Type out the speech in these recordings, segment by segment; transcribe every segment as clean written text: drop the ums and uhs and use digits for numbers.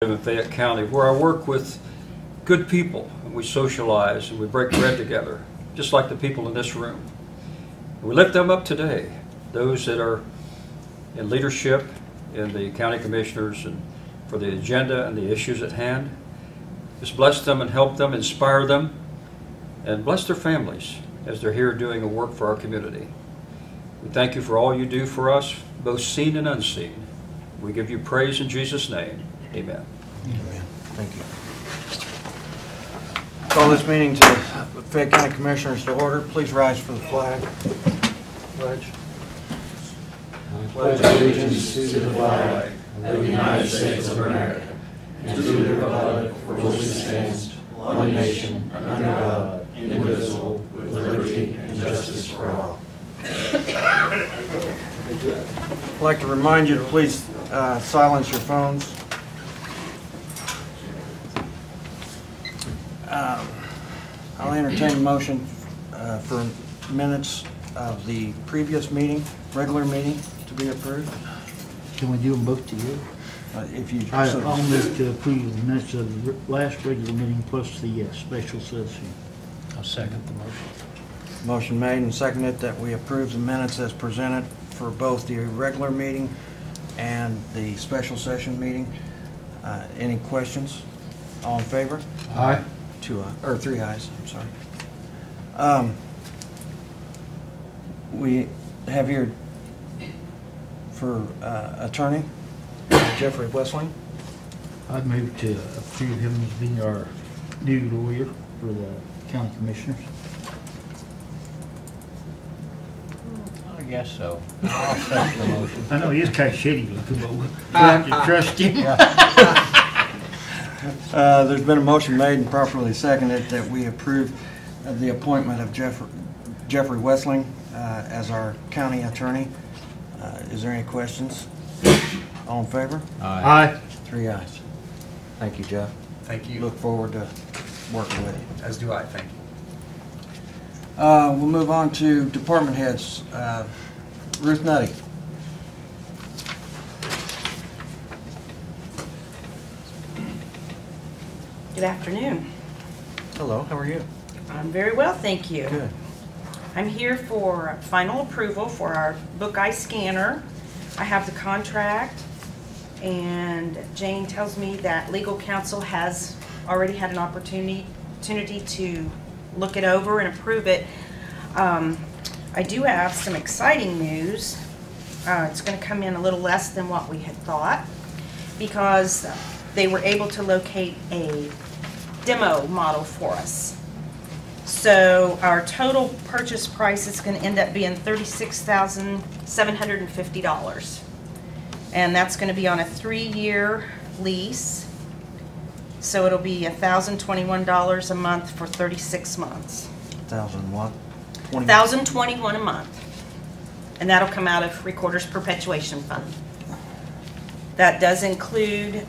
in Fayette County, where I work with good people and we socialize and we break bread together, just like the people in this room. We lift them up today, those that are in leadership, in the county commissioners, and for the agenda and the issues at hand. Just bless them and help them, inspire them, and bless their families as they're here doing a work for our community. We thank you for all you do for us, both seen and unseen. We give you praise in Jesus' name. Amen. Amen. Thank you. Call this meeting to Fayette County Commissioners to order. Please rise for the flag. Pledge. I pledge allegiance to the flag of the United States of America and to the republic for which it stands, one nation, under God, indivisible, with liberty and justice for all. I'd like to remind you to please silence your phones. I'll entertain a motion for minutes of the previous meeting, regular meeting, to be approved. Can we do them both together? If you I'll move to approve the minutes of the last regular meeting plus the special session. I'll second the motion. Motion made and seconded that we approve the minutes as presented for both the regular meeting and the special session meeting. Any questions? All in favor? Aye. 3 ayes, I'm sorry. We have here for attorney, Jeffrey Wessling. I'd move to approve him as being our new lawyer for the county commissioners. I guess so. I'll second the motion. I know he is kind of shady looking, but we'll have to trust him. There's been a motion made and properly seconded that we approve the appointment of Jeffrey Wessling as our county attorney. Is there any questions? All in favor? Aye. 3 ayes. Thank you, Jeff. Thank you. Look forward to working with you. As do I. Thank you. We'll move on to department heads. Ruth Nutty. Good afternoon. Hello, how are you? I'm very well, thank you. Good. I'm here for final approval for our Bookeye scanner. I have the contract, and Jane tells me that legal counsel has already had an opportunity to look it over and approve it. I do have some exciting news. It's going to come in a little less than what we had thought because they were able to locate a demo model for us. So our total purchase price is going to end up being $36,750. And that's going to be on a 3-year lease. So it'll be $1,021 a month for 36 months. 1,000 what? 20? $1,021 a month. And that'll come out of Recorder's Perpetuation Fund. That does include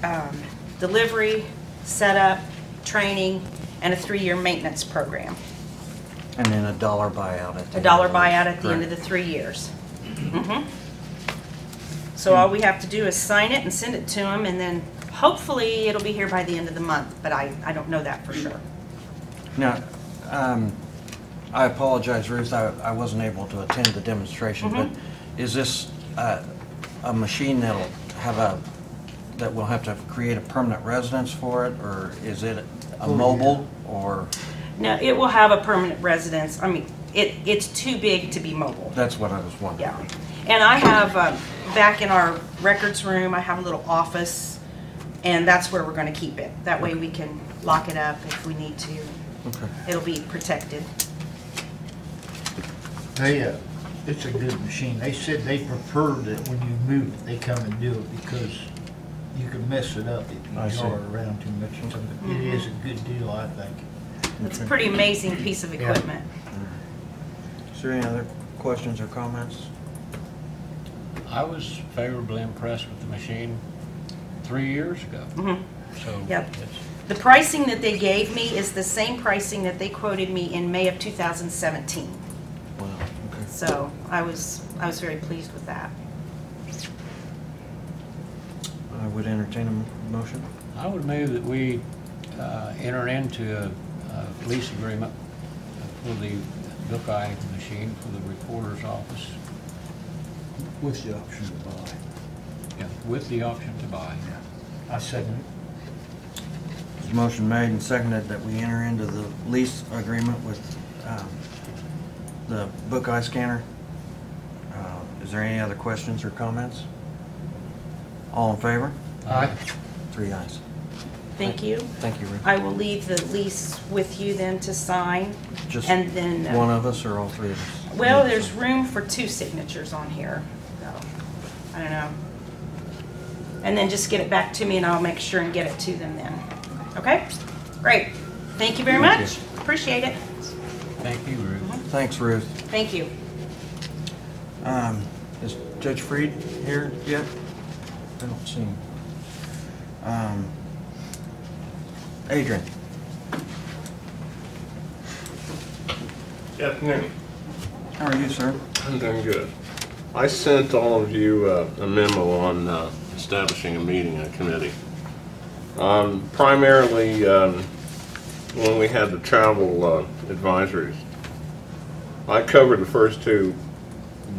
delivery, setup, training, and a 3-year maintenance program. And then $1 buyout at the $1 buyout at the end of the 3 years. So all we have to do is sign it and send it to them, and then hopefully it'll be here by the end of the month, but I don't know that for sure. Now, I apologize, Ruth, I wasn't able to attend the demonstration, but is this a machine that will have to create a permanent residence for it, or is it a mobile, or? No, it will have a permanent residence. I mean, it's too big to be mobile. That's what I was wondering. Yeah. And I have, back in our records room, I have a little office, and that's where we're going to keep it. That way we can lock it up if we need to. Okay. It'll be protected. It's a good machine. They said they prefer that when you move it, they come and do it because you can mess it up if you jar it around too much. It is a good deal, I think. It's a pretty amazing piece of equipment. Is there any other questions or comments? I was favorably impressed with the machine 3 years ago. So Yep. The pricing that they gave me is the same pricing that they quoted me in May of 2017. Wow, okay. So I was very pleased with that. I would entertain a motion. I would move that we enter into a lease agreement for the Bookeye machine for the recorder's office. With the option to buy. Yeah, with the option to buy. I second it. There's a motion made and seconded that we enter into the lease agreement with the Bookeye scanner. Is there any other questions or comments? All in favor? Aye. 3 ayes. Thank you. Thank you, Rick. I will leave the lease with you then to sign, Just and then, one of us or all 3 of us? well, there's room for 2 signatures on here, so, I don't know. And then just get it back to me and I'll make sure and get it to them then. Okay? Great. Thank you very Thank much. Appreciate it. Thank you, Ruth. Thanks, Ruth. Thank you. Is Judge Freed here yet? I don't see him. Adrian. Good afternoon. How are you, sir? I'm doing good. I sent all of you a memo on establishing a meeting, a committee. Primarily, when we had the travel advisories, I covered the first 2,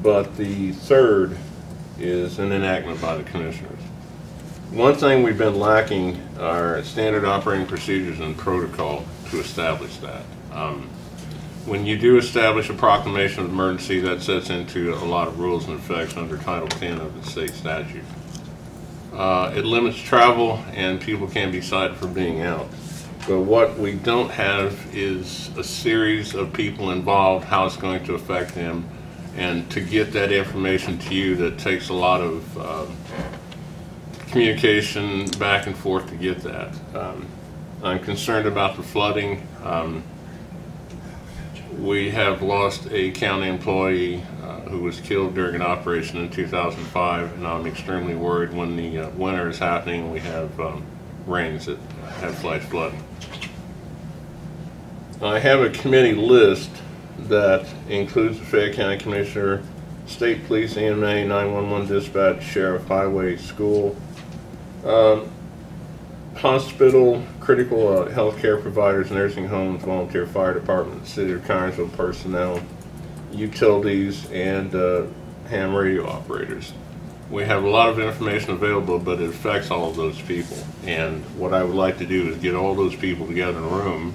but the third is an enactment by the commissioners. One thing we've been lacking are standard operating procedures and protocol to establish that. When you do establish a proclamation of emergency, that sets into a lot of rules and effects under Title 10 of the state statute. It limits travel and people can be cited for being out. But what we don't have is a series of people involved, how it's going to affect them, and to get that information to you, that takes a lot of communication back and forth to get that. I'm concerned about the flooding. We have lost a county employee who was killed during an operation in 2005, and I'm extremely worried when the winter is happening. We have rains that have flash flooding. I have a committee list that includes the Fayette County Commissioner, State Police, EMA, 911 Dispatch, Sheriff, Highway, School, hospital, critical healthcare providers, nursing homes, volunteer fire department, City of Connersville personnel, utilities, and ham radio operators. We have a lot of information available, but it affects all of those people. And what I would like to do is get all those people together in a room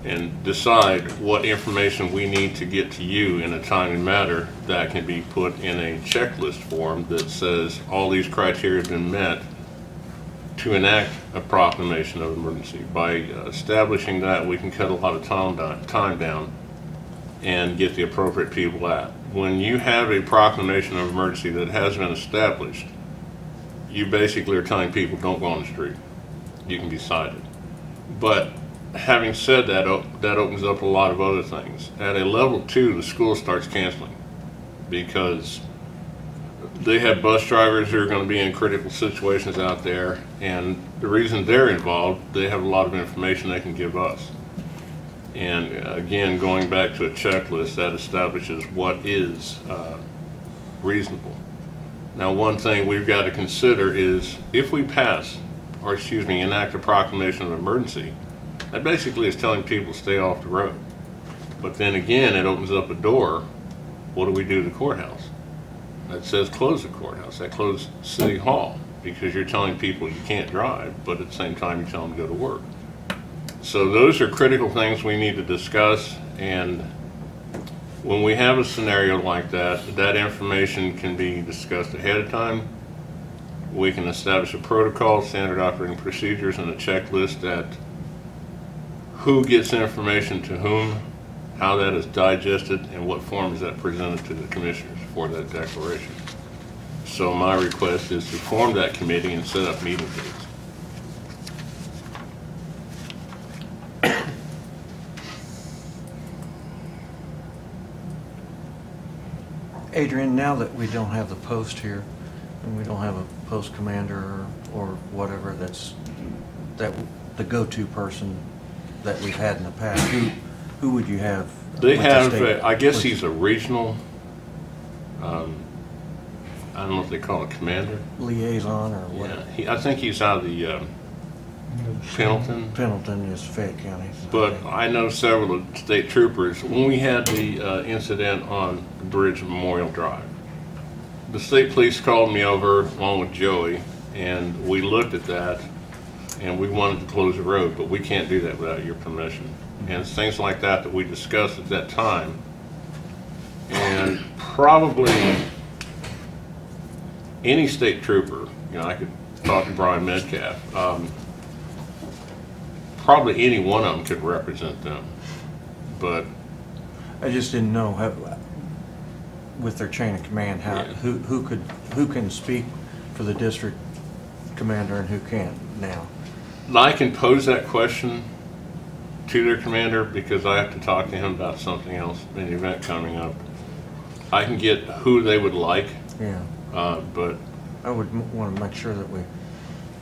and decide what information we need to get to you in a timely manner that can be put in a checklist form that says all these criteria have been met to enact a proclamation of emergency. By establishing that, we can cut a lot of time down and get the appropriate people out. When you have a proclamation of emergency that has been established, you basically are telling people don't go on the street. You can be cited. But having said that, that opens up a lot of other things. At a level 2, the school starts canceling because they have bus drivers who are going to be in critical situations out there, and the reason they're involved, they have a lot of information they can give us. And again, going back to a checklist that establishes what is reasonable. Now, one thing we've got to consider is if we enact a proclamation of emergency, that basically is telling people to stay off the road. But then again, it opens up a door. What do we do to the courthouse? That says close the courthouse. That closes City Hall, because you're telling people you can't drive, but at the same time you tell them to go to work. So those are critical things we need to discuss, and when we have a scenario like that, that information can be discussed ahead of time. We can establish a protocol, standard operating procedures, and a checklist that who gets information to whom, how that is digested, and what form is that presented to the commissioners for that declaration. So my request is to form that committee and set up meeting dates. Adrian, now that we don't have the post here, and we don't have a post commander or whatever that's the go-to person that we've had in the past, who would you have? They with the have, state I guess police? he's a regional, I don't know if they call it commander. Liaison or what? Yeah, I think he's out of the Pendleton. Pendleton is Fayette County. so- But I know several of the state troopers, when we had the incident on the bridge of Memorial Drive, the state police called me over along with Joey, and we looked at that, and we wanted to close the road, but we can't do that without your permission. And it's things like that that we discussed at that time. And probably any state trooper, you know, I could talk to Brian Metcalf, probably any one of them could represent them. But I just didn't know how, with their chain of command, how, Yeah. who can speak for the district commander and who can't now. I can pose that question to their commander because I have to talk to him about something else, an event coming up. I can get who they would like, Yeah, but I would want to make sure that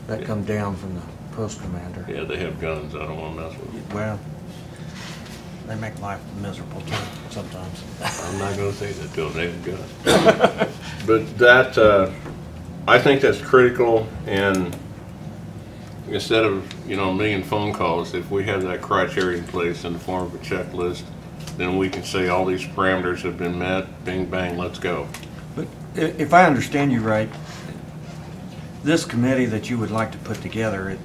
that come down from the post commander. yeah, they have guns. I don't want to mess with them. Well, they make life miserable too sometimes. I'm not going to say that to them. They have guns. But that, I think that's critical. And instead of, you know, a million phone calls, if we have that criteria in place in the form of a checklist, then we can say all these parameters have been met, bing, bang, let's go. But if I understand you right, this committee that you would like to put together,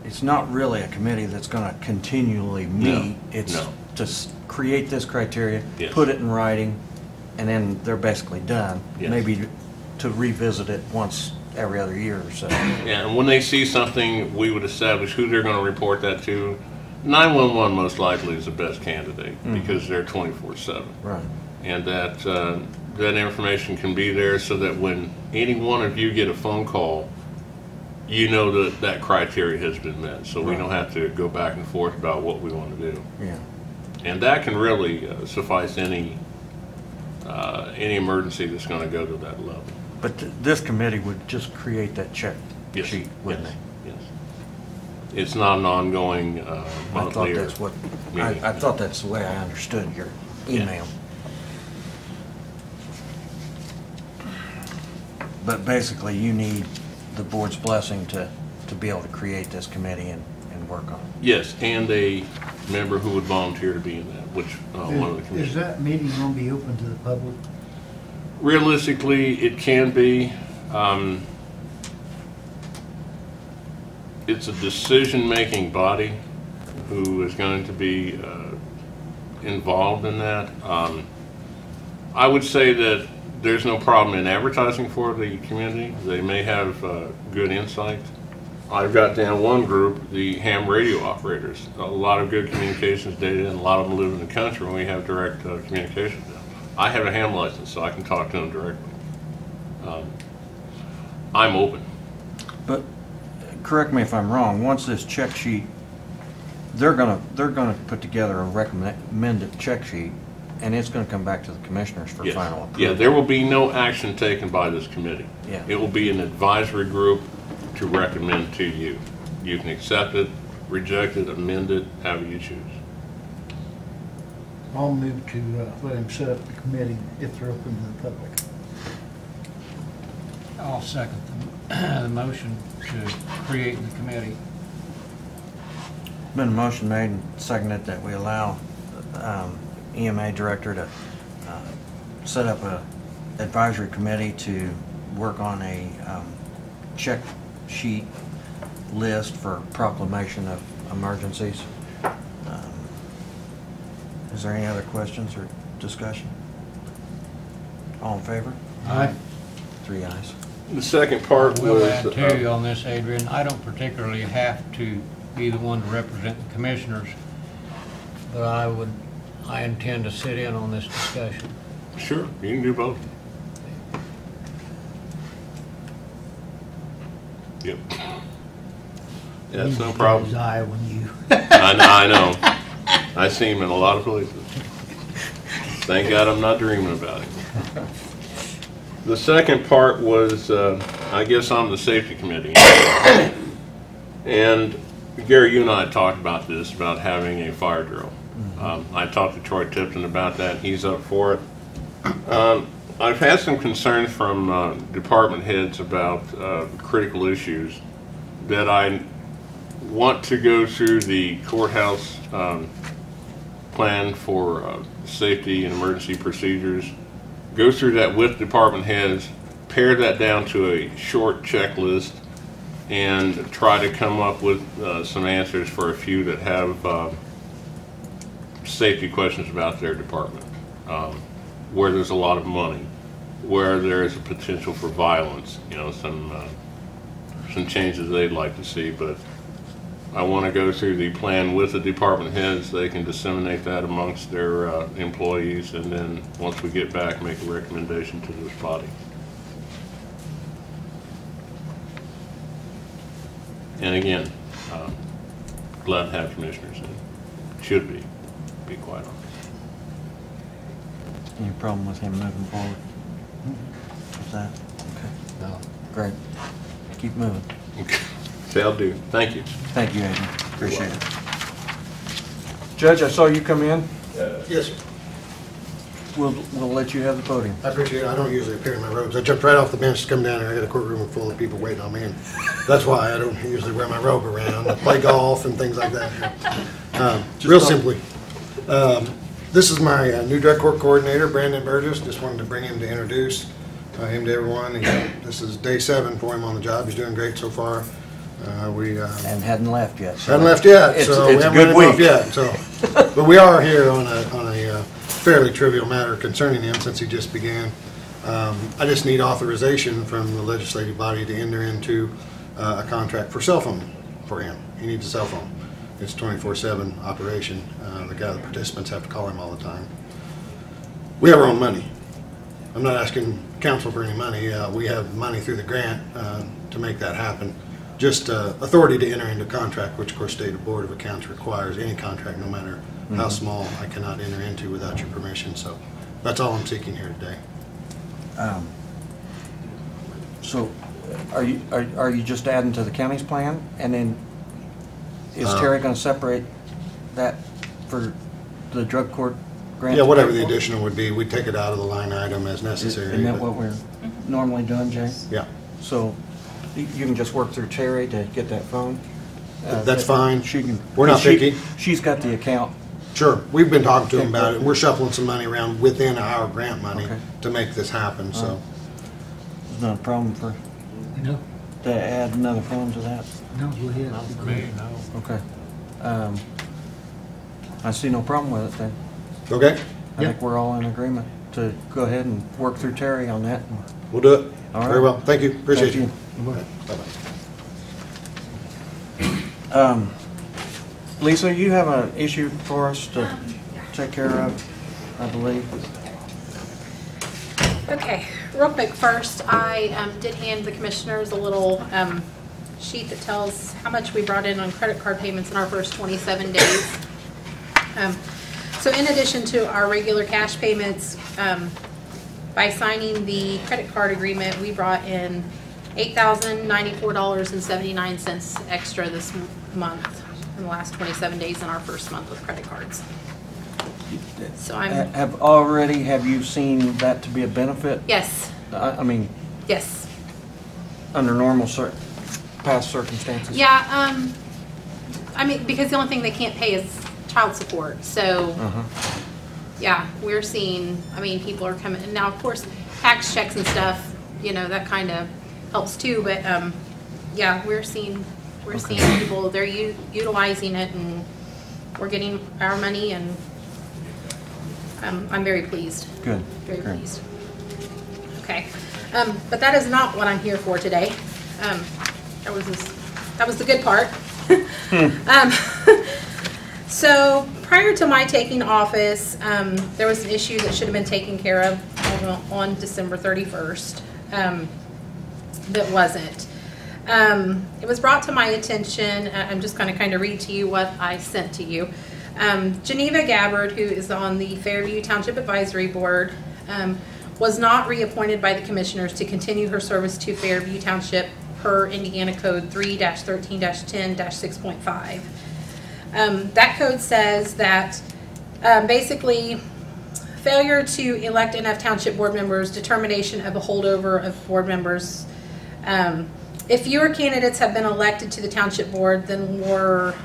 it's not really a committee that's going to continually meet. It's no. to create this criteria, Yes. put it in writing, and then they're basically done. Yes. Maybe to revisit it once every other year or so. Yeah, and when they see something, we would establish who they're going to report that to. 911 most likely is the best candidate because they're 24/7. Right. And that that information can be there so that when any one of you get a phone call, you know that that criteria has been met. So we Right. don't have to go back and forth about what we want to do. Yeah. And that can really suffice any emergency that's going to go to that level. But this committee would just create that check Yes, sheet, wouldn't yes, it? yes. It's not an ongoing I thought monthly or that's what, meeting. I thought that's the way I understood your email. But basically, you need the board's blessing to be able to create this committee and work on it. Yes, and a member who would volunteer to be in that, which one of the Is commissioners. that meeting gonna be open to the public? Realistically, it can be. It's a decision-making body who is going to be involved in that. I would say that there's no problem in advertising for the community. They may have good insight. I've got down one group, the ham radio operators. A lot of good communications data, and a lot of them live in the country, and we have direct communication with them. I have a ham license, so I can talk to them directly. I'm open. But, correct me if I'm wrong, once this check sheet, they're gonna put together a recommended check sheet, and it's gonna come back to the commissioners for Yes. final approval. Yeah, there will be no action taken by this committee. Yeah. It will be an advisory group to recommend to you. You can accept it, reject it, amend it, however you choose. I'll move to let him set up the committee if they're open to the public. I'll second the motion to create the committee. Been a motion made and seconded that we allow EMA director to set up a advisory committee to work on a check sheet list for proclamation of emergencies. Is there any other questions or discussion? All in favor? Aye. 3 ayes. The second part We'll was, add too on this, Adrian, I don't particularly have to be the one to represent the commissioners, but I intend to sit in on this discussion. sure, you can do both. Yep. That's no problem. His eye when you. I know. I see him in a lot of places. Thank God I'm not dreaming about it. The second part was, I guess I'm the safety committee. And Gary, you and I talked about this, about having a fire drill. I talked to Troy Tipton about that. He's up for it. I've had some concerns from department heads about critical issues that I want to go through the courthouse plan for safety and emergency procedures, go through that with department heads, pare that down to a short checklist, and try to come up with some answers for a few that have safety questions about their department, where there's a lot of money, where there is a potential for violence, you know, some changes they'd like to see. But I want to go through the plan with the department heads. They can disseminate that amongst their employees, and then once we get back, make a recommendation to this body. And again, glad to have commissioners in. Should be quite honest. Any problem with him moving forward? With that? Okay. No. Great. Keep moving. Okay, that'll do. Thank you. Thank you, Adrian. Appreciate it. Judge, I saw you come in. Yes, sir. We'll let you have the podium. I appreciate it. I don't usually appear in my robes. I jumped right off the bench to come down here. I got a courtroom full of people waiting on me, and that's why I don't usually wear my robe around. I play golf and things like that. Real simply, this is my new drug court coordinator, Brandon Burgess. Just wanted to bring him to introduce him to everyone. This is day 7 for him on the job. He's doing great so far. And hadn't left yet. So hadn't left yet, it's so a we haven't good written week. off yet. So, but we are here on a fairly trivial matter concerning him since he just began. I just need authorization from the legislative body to enter into a contract for cell phone for him. He needs a cell phone. It's 24/7 operation. The participants have to call him all the time. We have our own money. I'm not asking council for any money. We have money through the grant to make that happen. Just authority to enter into contract, which of course State Board of Accounts requires. Any contract, no matter how small, I cannot enter into without your permission. So that's all I'm seeking here today. So are you just adding to the county's plan? And then is Terry going to separate that for the drug court grant? Yeah, whatever the additional would be, we'd take it out of the line item as necessary. Isn't that but- what we're normally doing, Jay? Yeah, So you can just work through Terry to get that phone? That's fine. She can. We're not she- picky. She's got the account. sure. We've been talking to him about it. We're shuffling some money around within our grant money Okay. to make this happen, so. It's not a problem for, No, to add another phone to that? no, go ahead. Not for me, no. Okay. I see no problem with it then. Okay, I think we're all in agreement to go ahead and work through Terry on that. we'll do it. All right. Very well. Thank you. Appreciate Thank you. you. Bye-bye. Lisa, you have an issue for us to take care of, I believe. Okay, real quick first, I did hand the commissioners a little sheet that tells how much we brought in on credit card payments in our first 27 days. So in addition to our regular cash payments, by signing the credit card agreement, we brought in $8,094.79 extra this month in the last 27 days in our first month with credit cards. So I'm, Have you seen that to be a benefit? yes, I mean, yes. under normal past circumstances? Yeah, I mean, because the only thing they can't pay is child support, so, yeah, we're seeing, I mean, people are coming, and now, of course, tax checks and stuff, you know, that kind of helps too, but, yeah, we're seeing people, they're utilizing it, and we're getting our money, and I'm very pleased. Good. Very Great. pleased. Okay, but that is not what I'm here for today. That was the good part. So prior to my taking office, there was an issue that should have been taken care of on December 31st. That wasn't. It was brought to my attention. I'm just going to kind of read to you what I sent to you. Geneva Gabbard, who is on the Fairview Township Advisory Board, was not reappointed by the commissioners to continue her service to Fairview Township per Indiana Code 3-13-10-6.5. That code says that basically failure to elect enough township board members, determination of a holdover of board members If fewer candidates have been elected to the township board than were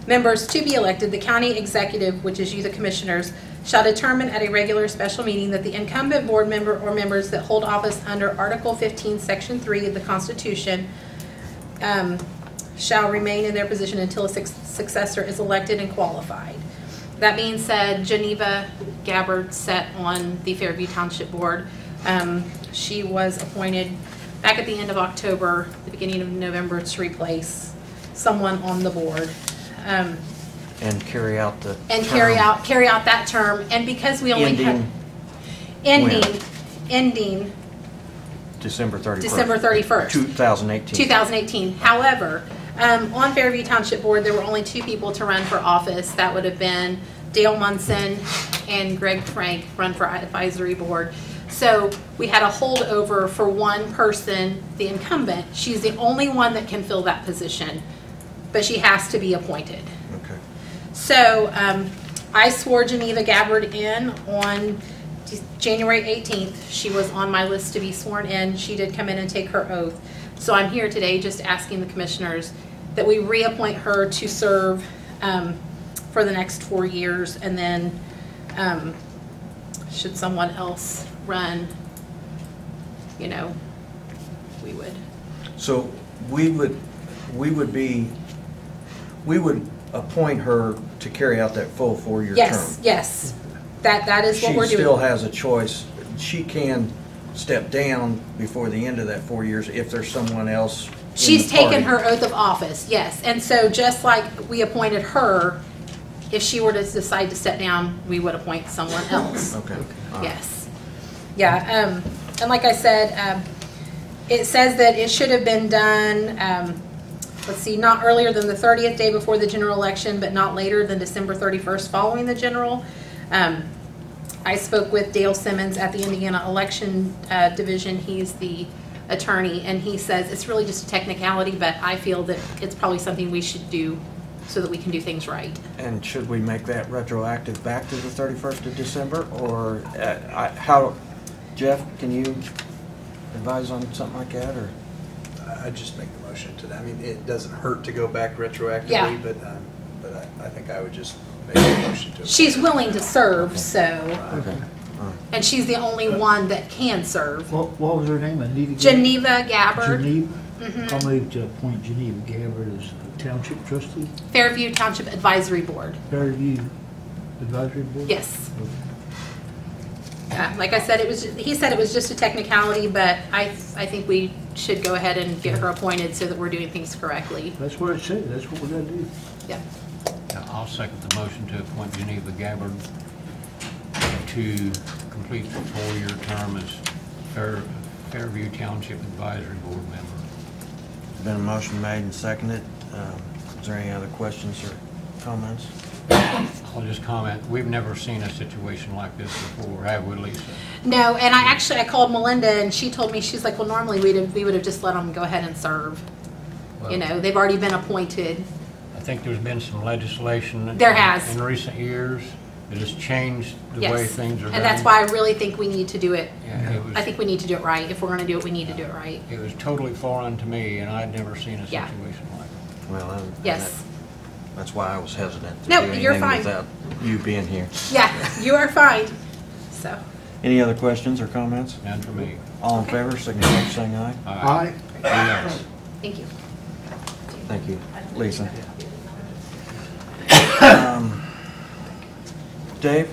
members to be elected, the county executive, which is you, the commissioners, shall determine at a regular special meeting that the incumbent board member or members that hold office under Article 15, Section 3 of the Constitution shall remain in their position until a successor is elected and qualified. That being said, Geneva Gabbard sat on the Fairview Township Board. She was appointed back at the end of October, the beginning of November, to replace someone on the board. And carry out the And term carry out that term, and because we only have ending December 31st. December 31st. 2018. 2018. However, on Fairview Township Board, there were only 2 people to run for office. That would have been Dale Munson and Greg Frank run for advisory board. So we had a holdover for one person, the incumbent. She's the only one that can fill that position, but she has to be appointed. Okay. So I swore Geneva Gabbard in on January 18th. She was on my list to be sworn in. She did come in and take her oath. So I'm here today just asking the commissioners that we reappoint her to serve for the next 4 years, and then should someone else run, you know, we would. So we would appoint her to carry out that full 4-year Yes, term. yes. That is what we're She doing. still has a choice. She can step down before the end of that 4 years if there's someone else in She's the party. taken her oath of office, yes. And so just like we appointed her, if she were to decide to step down, we would appoint someone else. Okay. All right. Yes. Yeah, and like I said, it says that it should have been done, let's see, not earlier than the 30th day before the general election, but not later than December 31st following the general. I spoke with Dale Simmons at the Indiana Election Division. He's the attorney, and he says it's really just a technicality, but I feel that it's probably something we should do so that we can do things right. And should we make that retroactive back to the 31st of December, or how, Jeff, can you advise on something like that, or? I'd just make the motion to that. I mean, it doesn't hurt to go back retroactively, Yeah. but I think I would just make a motion to. She's willing to serve, so, Okay. All right. and she's the only one that can serve. What was her name? Anita? Geneva Gabbard, Geneva? Mhm. I'll move to appoint Geneva Gabbard as township trustee, Fairview Township Advisory Board. Fairview Advisory Board? Yes. Like I said, he said it was just a technicality, but I think we should go ahead and get her appointed so that we're doing things correctly. That's what it said, that's what we gotta do. Yeah. Yeah, I'll second the motion to appoint Geneva Gabbard to complete the 4-year term as Fairview Township Advisory Board member. There's been a motion made and seconded. Is there any other questions or comments? I'll just comment, we've never seen a situation like this before, have we, Lisa? No, and I called Melinda, and she told me, she's like, well, normally we would have just let them go ahead and serve. You know, they've already been appointed. I think there's been some legislation. There has. In recent years that has changed the way Yes. things are done. And that's why I really think we need to do it. Yeah, it was, I think we need to do it right. If we're going to do it, we need to do it right. it was totally foreign to me, and I'd never seen a Yeah. situation like it. Well, Yes. that's why I was hesitant to No, do you're anything fine. without you being here. Yeah, you are fine. So, Any other questions or comments? None for me. All in favor, signify by saying aye. Aye. Yes. thank you. Thank you. Lisa? Dave?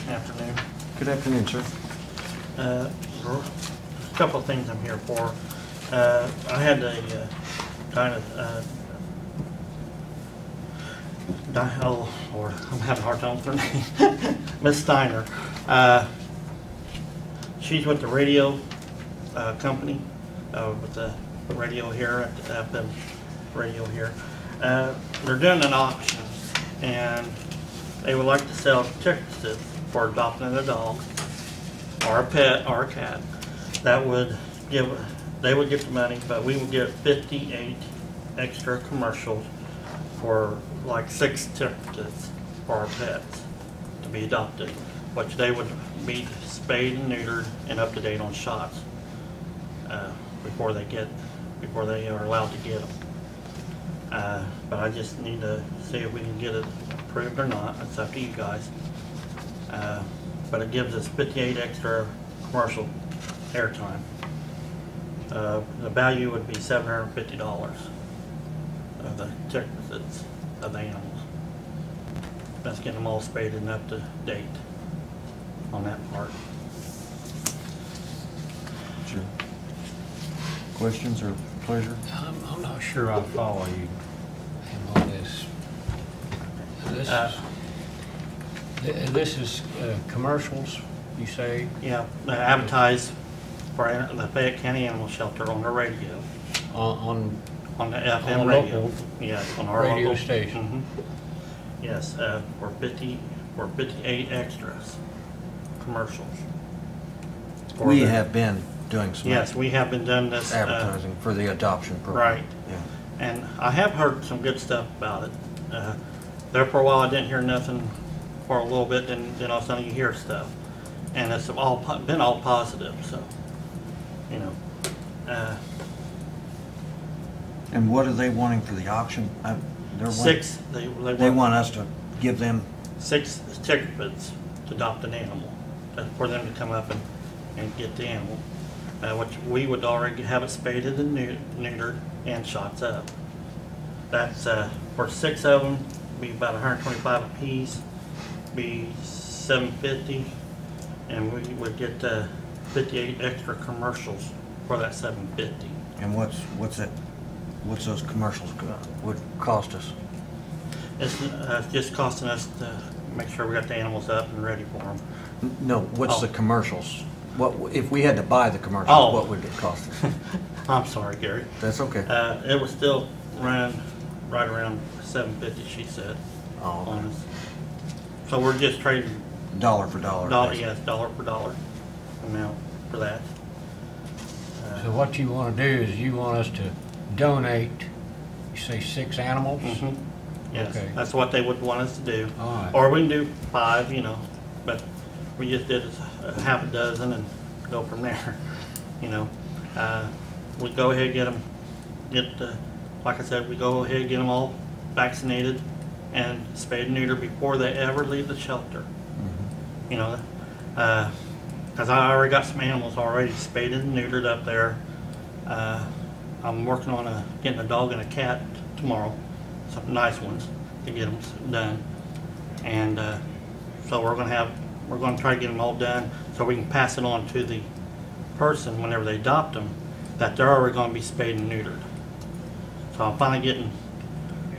Afternoon. Good afternoon, sir. A couple of things I'm here for. I had a oh Lord, I'm having a hard time with her name. Miss Steiner. She's with the radio company, with the radio here at the FM radio here. They're doing an auction, and they would like to sell tickets for adopting a dog or a pet or a cat. That would give, they would get the money, but we would get 58 extra commercials for like 6 tickets for our pets to be adopted. which they would be spayed and neutered and up to date on shots before they are allowed to get them. But I just need to see if we can get it approved or not. It's up to you guys. But it gives us 58 extra commercial airtime. The value would be $750 of the check visits of the animals. That's getting them all spaded and up to date on that part. Sure. Questions or pleasure? I'm not sure I follow you in all this. This is commercials, you say? Yeah, they advertise for the Fayette County Animal Shelter on the radio. On On the FM On radio. local Yes, on our radio local station. Yes, for 58 extras, commercials. We have been doing some Yes, we have been doing this. advertising for the adoption program. Right. Yeah. And I have heard some good stuff about it. There for a while, I didn't hear nothing for a little bit, then all of a sudden you hear stuff. And it's all been all positive, so, you know. And what are they wanting for the auction? They're Six, They want us to give them, 6 certificates to adopt an animal, for them to come up and get the animal. Which we would already have it spaded and neutered and shots up. That's, for 6 of them, be about 125 a piece, be $750, and we would get 58 extra commercials for that $750. and what's those commercials would cost us? It's just costing us to make sure we got the animals up and ready for them. No, what's the commercials? What, if we had to buy the commercials, Oh. what would it cost us? I'm sorry, Gary. That's okay. It was still running right around $750, she said, Oh, okay. on us. So we're just trading Dollar for dollar. yes, dollar for dollar amount for that. So what you want to do is you want us to donate, you say 6 animals? Mhm. Yes, Okay. that's what they would want us to do. All right. Or we can do 5, you know, but we just did a half a dozen and go from there, you know. We go ahead and like I said, we go ahead and get them all vaccinated and spayed and neutered before they ever leave the shelter. You know, because I already got some animals already spaded and neutered up there. I'm working on getting a dog and a cat tomorrow, some nice ones to get them done. And so we're going to try to get them all done so we can pass it on to the person whenever they adopt them, that they're already going to be spayed and neutered. So I'm finally getting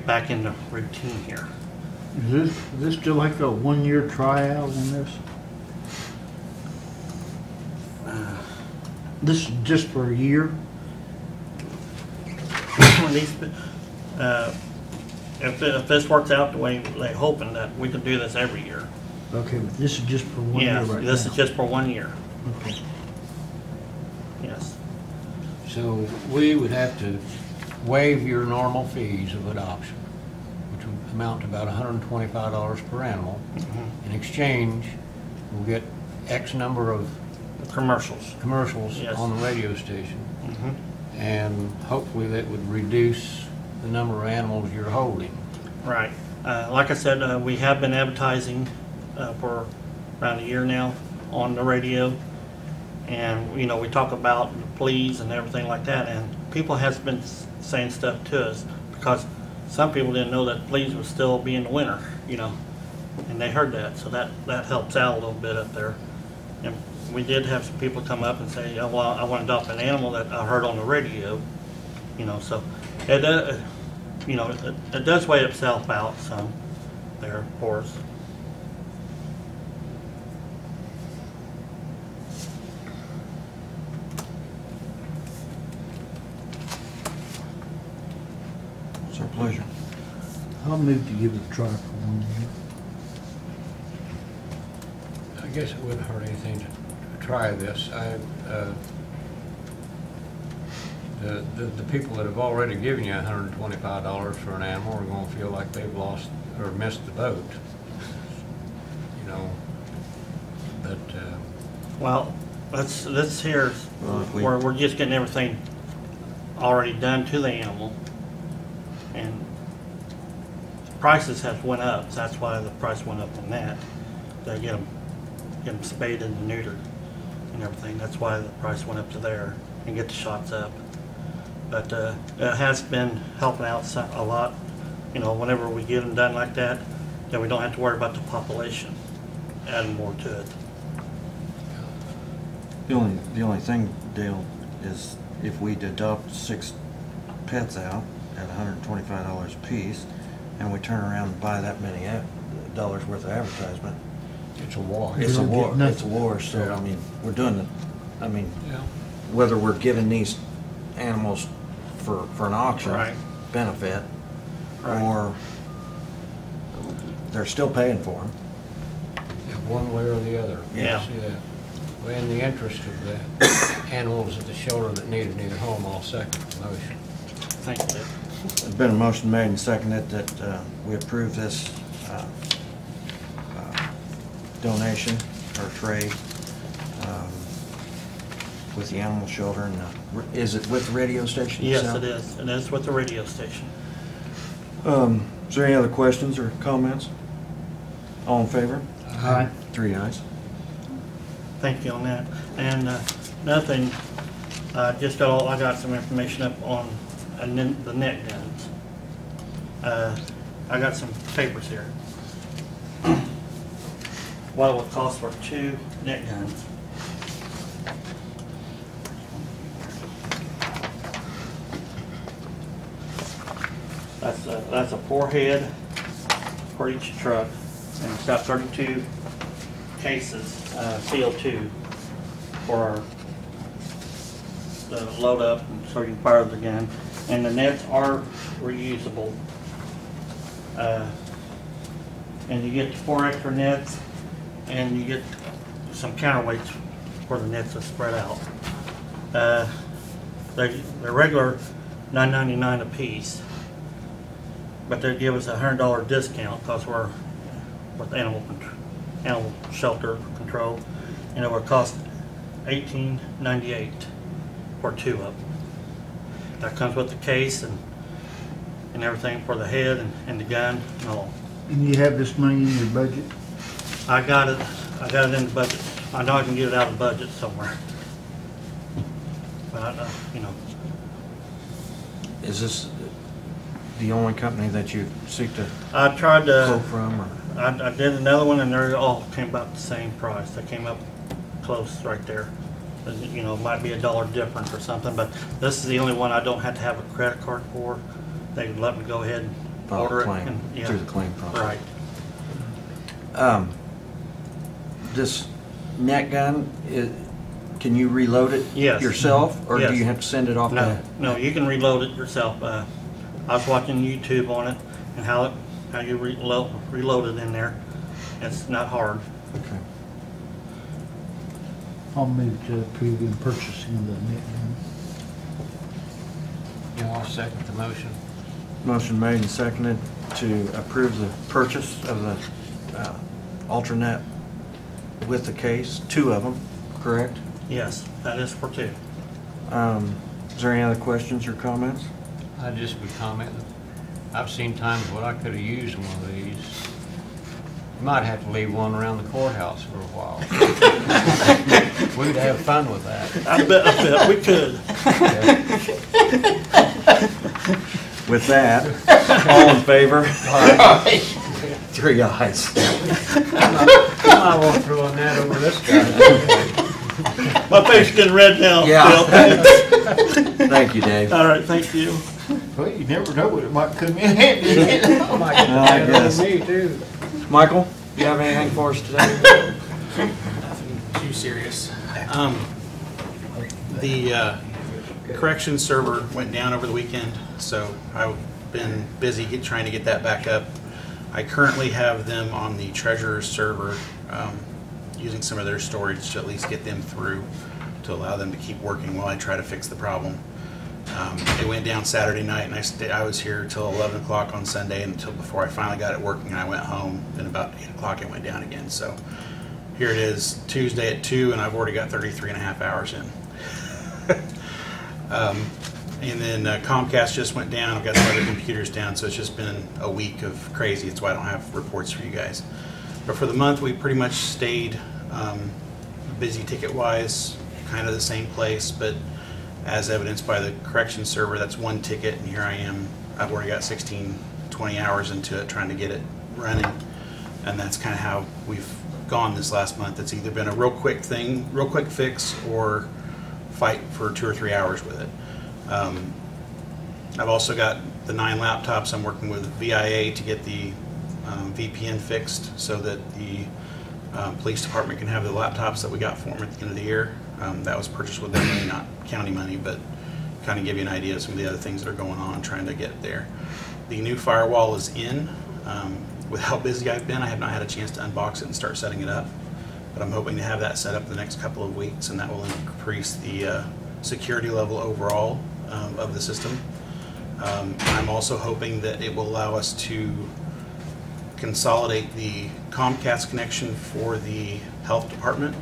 back into routine here. Is this still like a 1-year tryout in this? This is just for a year? If this works out the way they're hoping, that we can do this every year. Okay, but this is just for 1 year Yes, right now? this is just for 1 year. Okay. Yes. So we would have to waive your normal fees of adoption, which would amount to about $125 per animal. In exchange, we'll get X number of Commercials. commercials Yes. on the radio station, Mhm. and hopefully that would reduce the number of animals you're holding. Right. Like I said, we have been advertising for around a year now on the radio. And, you know, we talk about fleas and everything like that. And people has been saying stuff to us because some people didn't know that fleas would still be in the winter, you know. And they heard that. So that helps out a little bit up there. And we did have some people come up and say, oh, well, I want to adopt an animal that I heard on the radio, you know. So it does weigh itself out some there for us. It's our pleasure. I'll move to give it a try for 1 year. I guess it wouldn't hurt anything to try this. The people that have already given you $125 for an animal are going to feel like they've lost or missed the boat. You know, Well, let's hear, Well, if we- we're just getting everything already done to the animal. And prices have went up, so that's why the price went up on that. They get them spayed and neutered and everything. That's why the price went up to there and get the shots up. But it has been helping out a lot. You know, whenever we get them done like that, then we don't have to worry about the population adding more to it. The only thing, Dale, is if we adopt 6 pets out at $125 a piece, and we turn around and buy that many dollars worth of advertisement, It's a wash. it's a don't war. get nothing. It's a war. So Yeah. I mean, we're doing it. I mean, Yeah. whether we're giving these animals for an auction Right. benefit, Right. or they're still paying for them. Yeah, one way or the other. Yeah. See that? Well, in the interest of the animals at the shelter that need a new home, I'll second the motion. Thank you. There's been a motion made and seconded that we approve this donation or trade with the animal shelter. And is it with the radio station? Yes, itself? it is. And it's with the radio station. Is there any other questions or comments? All in favor? Aye. 3 ayes. Thank you on that. And another thing, I got some information up on the net guns. I got some papers here. What it would cost for 2 net guns. That's a 4-head for each truck, and it's got 32 cases, CO2 for the load up, and so you can fire the gun. And the nets are reusable. And you get 4 extra nets, and you get some counterweights where the nets are spread out. They're regular $9.99 a piece, but they give us a $100 discount because we're with animal shelter control, and it would cost $18.98 for 2 of them. That comes with the case and everything for the head and the gun and all. And you have this money in your budget? I got it in the budget. I know I can get it out of the budget somewhere. But you know. Is this the only company that you seek to I tried quote to, from? Or? I did another one and they all came about the same price. They came up close right there. You know, it might be $1 difference or something, but this is the only one I don't have to have a credit card for. They let me go ahead and File a order claim it. And, through the claim process. Right. This net gun, can you reload it Yes. yourself, or Yes. do you have to send it off? No, you can reload it yourself. I was watching YouTube on it and how you reload it in there. It's not hard. Okay. I'll move to approve in purchasing of the net gun. Yeah, I'll second the motion. Motion made and seconded to approve the purchase of the Ultranet with the case, 2 of them, correct? Yes, that is for 2. Is there any other questions or comments? I just would comment that I've seen times when I could have used one of these. You might have to leave one around the courthouse for a while. We'd have fun with that. I bet we could. With that, all in favor? 3 ayes. I won't throw a net over this guy. My face is getting red now. Yeah. Bill. Thank you, Dave. All right, thank you. Well, you never know what it might come in handy. I guess. Me too. Michael, you have anything for us today? Nothing too serious. The correction server went down over the weekend, so I've been busy trying to get that back up. I currently have them on the Treasurer server, using some of their storage to at least get them through to allow them to keep working while I try to fix the problem. It went down Saturday night, and I was here till 11 o'clock on Sunday until before I finally got it working, and I went home. Then about 8 o'clock it went down again. So here it is Tuesday at 2, and I've already got 33 and a half hours in. And then Comcast just went down. I've got some other computers down, so it's just been a week of crazy. That's why I don't have reports for you guys. But for the month, we pretty much stayed busy ticket-wise, kind of the same place, but as evidenced by the corrections server, that's one ticket, and here I am. I've already got 16, 20 hours into it trying to get it running, and that's kind of how we've gone this last month. It's either been a real quick thing, real quick fix, or fight for 2 or 3 hours with it. I've also got the 9 laptops. I'm working with VIA to get the VPN fixed so that the police department can have the laptops that we got for them at the end of the year. That was purchased with their money, not county money, but kind of give you an idea of some of the other things that are going on, trying to get it there. The new firewall is in. With how busy I've been, I have not had a chance to unbox it and start setting it up, but I'm hoping to have that set up the next couple of weeks, and that will increase the security level overall of the system. I'm also hoping that it will allow us to consolidate the Comcast connection for the health department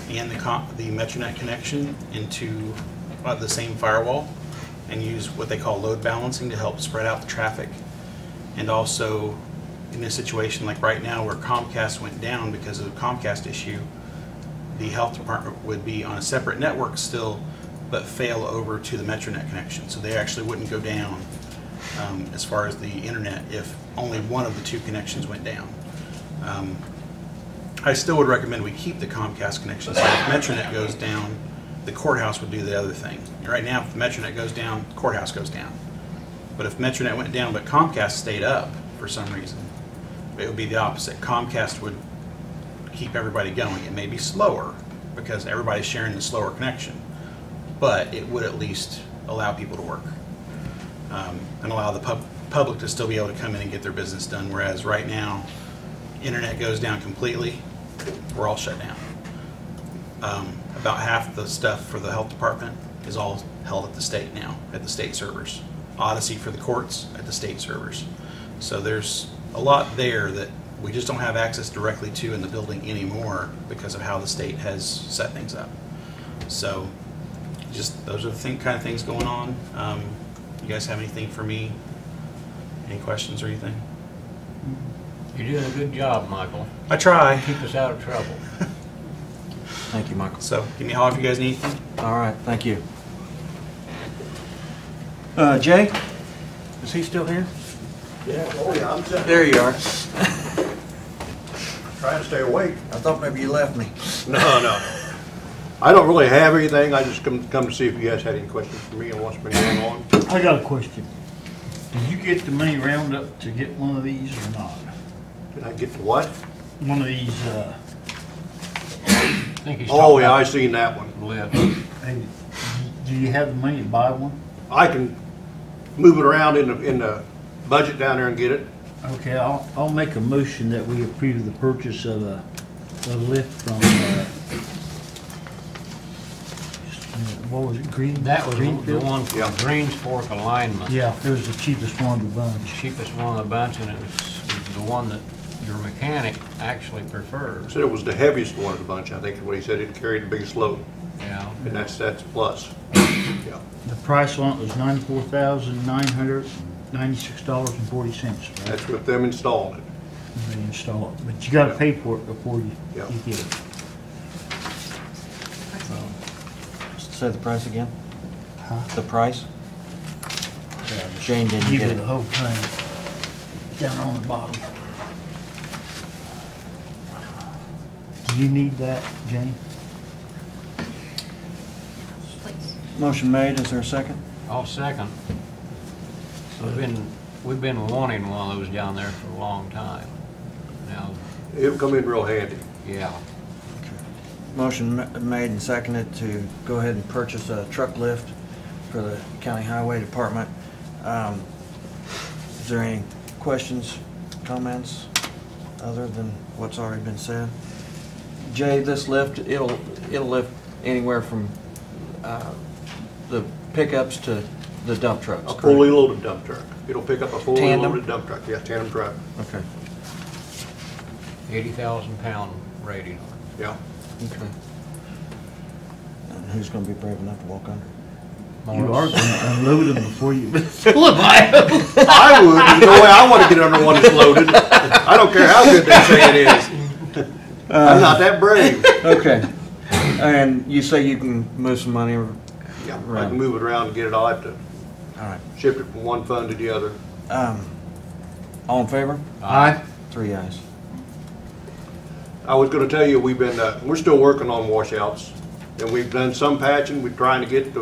and the Metronet connection into the same firewall, and use what they call load balancing to help spread out the traffic. And also, in a situation like right now where Comcast went down because of the Comcast issue, the health department would be on a separate network still, but fail over to the Metronet connection. So they actually wouldn't go down as far as the internet if only one of the 2 connections went down. I still would recommend we keep the Comcast connection. So if Metronet goes down, the courthouse would do the other thing. Right now, if the Metronet goes down, the courthouse goes down. But if Metronet went down but Comcast stayed up for some reason, it would be the opposite. Comcast would keep everybody going. It may be slower because everybody's sharing the slower connection, but it would at least allow people to work and allow the public to still be able to come in and get their business done. Whereas right now, internet goes down completely, we're all shut down. About half the stuff for the health department is all held at the state now, at the state servers. Odyssey for the courts at the state servers. So there's a lot there that we just don't have access directly to in the building anymore because of how the state has set things up. So just those are the kind of things going on. You guys have anything for me? Any questions or anything? You're doing a good job, Michael. I try. Keep us out of trouble. Thank you, Michael. So give me a holler if you guys need anything. All right, thank you. Jay, is he still here? Yeah, oh yeah, I'm sitting There you are. trying to stay awake. I thought maybe you left me. No. I don't really have anything. I just come to see if you guys had any questions for me on what's been going on. I got a question. Did you get the money round up to get one of these or not? Did I get the what? One of these, I think he's Oh talking yeah, I about seen that one. lift. hey, do you have the money to buy one? I can move it around in the budget down there and get it. Okay, I'll make a motion that we approve the purchase of a lift from, what was it, That was the Greenfield? one for Yeah. Greens Fork alignment. Yeah, it was the cheapest one of the bunch. Cheapest one of the bunch, and it was the one that your mechanic actually prefers. Said it was the heaviest one of the bunch. I think is what he said. It carried the biggest load, Yeah. and that's a plus. Yeah. The price on it was $94,996.40, right? That's with them installing it. They install it, but you gotta pay for it before you Yeah. get it. Say the price again? Huh? The price? Jane didn't Give get you it. the whole thing down on the bottom. Do you need that, Jane? Motion made, is there a second? I'll second. We've been wanting one of those down there for a long time. Now, It'll come in real handy. yeah. Motion made and seconded to go ahead and purchase a truck lift for the county highway department. Is there any questions, comments, other than what's already been said? Jay, this lift, it'll lift anywhere from the pickups to the dump trucks, A correct? fully loaded dump truck. It'll pick up a fully Tandem? loaded dump truck. Yeah, tandem truck. Okay. 80,000 pound rating on Yeah. Okay. And who's gonna be brave enough to walk under? You are gonna unload them before you fill them out. I would. There's no way I want to get under one that's loaded. I don't care how good they say it is. I'm not that brave. Okay. And you say you can move some money? Yeah, I can move it around and get it all. I have to All right. shift it from one fund to the other. All in favor? Aye. 3 ayes. I was going to tell you, we're still working on washouts, and we've done some patching. We're trying to get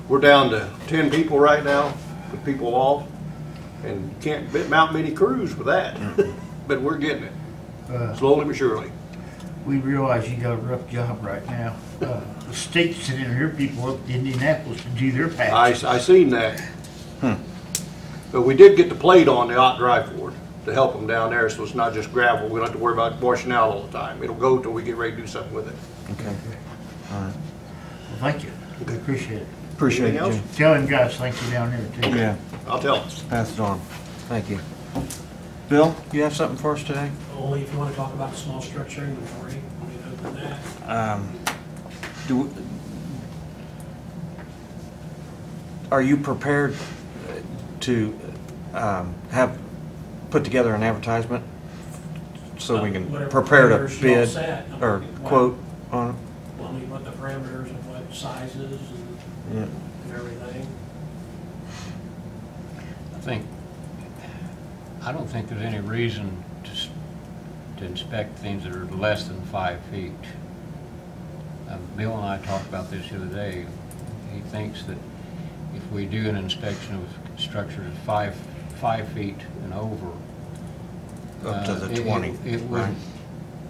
we're down to 10 people right now, with people off, and can't mount many crews with that. But we're getting it, slowly but surely. We realize you got a rough job right now. The state's sending her people up to Indianapolis to do their patch. I seen that. But we did get the plate on the hot dry Ford to help them down there, so it's not just gravel. We don't have to worry about washing out all the time. It'll go till we get ready to do something with it. Okay. All right. Well, thank you. I appreciate it. Appreciate it, Anything Jim. Tell them guys thank you down there too. Yeah, I'll tell them. pass it on. Thank you. Bill, you have something for us today? Only if you want to talk about the small structure inventory, we can open that. Are you prepared to put together an advertisement so we can Whatever prepare to parameters you all bid set. or quote on it? Well, I mean, what the parameters of what sizes Yeah. and everything. I don't think there's any reason to inspect things that are less than 5 feet. Bill and I talked about this the other day. He thinks that if we do an inspection of structures 5 feet and over, Up to the 20, it would, right?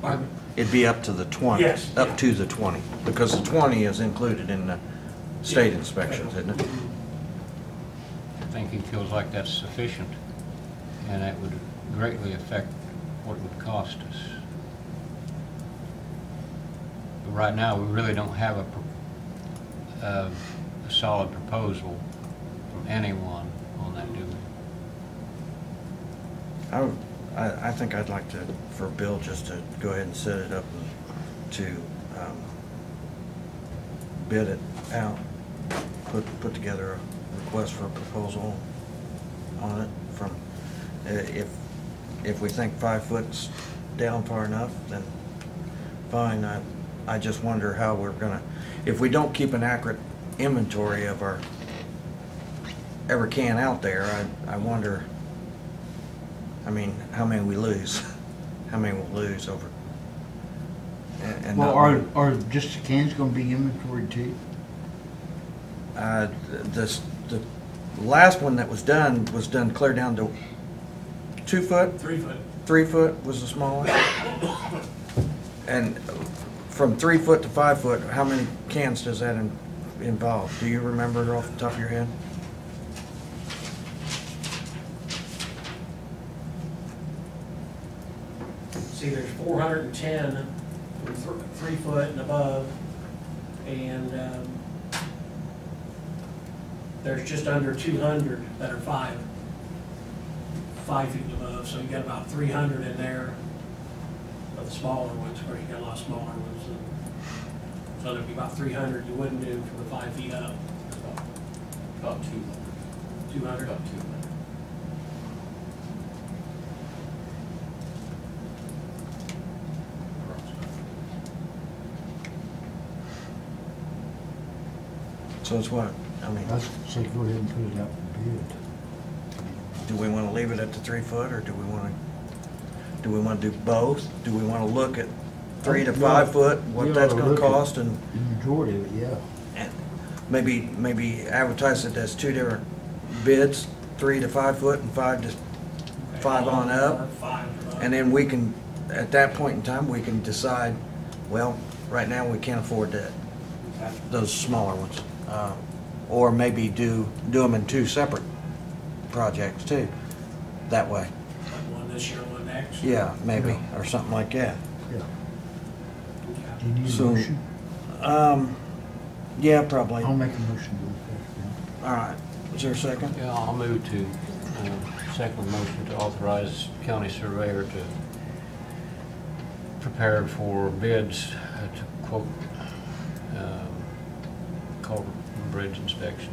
Pardon? It'd be up to the 20. Yes, Up yeah. to the 20, because the 20 is included in the state inspections, isn't it? I think he feels like that's sufficient, and that would greatly affect what it would cost us. But right now, we really don't have a solid proposal from anyone on that, do we? I think I'd like for Bill just to go ahead and set it up and to bid it out, put together a request for a proposal on it from, if we think 5 foot's down far enough, then fine. I just wonder how we're gonna, if we don't keep an accurate inventory of our every can out there, I wonder, I mean, how many we lose, how many we'll lose over. And Well, not- are just the cans gonna be inventoried too? The last one that was done clear down to 2 foot, 3 foot. 3 foot was the smallest. And from 3 foot to 5 foot, how many cans does that involve? Do you remember off the top of your head? See, there's 410 from 3 foot and above, and there's just under 200 that are 5 feet and above, so you got about 300 in there of the smaller ones. Of course, you got a lot of smaller ones, and so there'd be about 300 you wouldn't do for the 5 feet up. About 200. About 200. So it's what? I mean, Let's say go ahead and put it out for bid. do we want to leave it at the 3 foot, or do we want to do both? Do we want to look at 3 to 5 foot, what We that's ought to going to look at cost, and The majority of it, yeah. maybe advertise it as 2 different bids, 3 to 5 foot and 5 to 5 on up? 5 above. And then we can, at that point in time, we can decide, well, right now we can't afford that, those smaller ones. Or maybe do them in 2 separate projects too, that way. Like one this year, one next. Yeah, maybe, or something like that. Yeah. Do you need a So- motion? Yeah, probably. I'll make a motion to go All right, is there a second? Yeah, I'll move to, second motion to authorize county surveyor to prepared for bids to quote culvert and bridge inspection.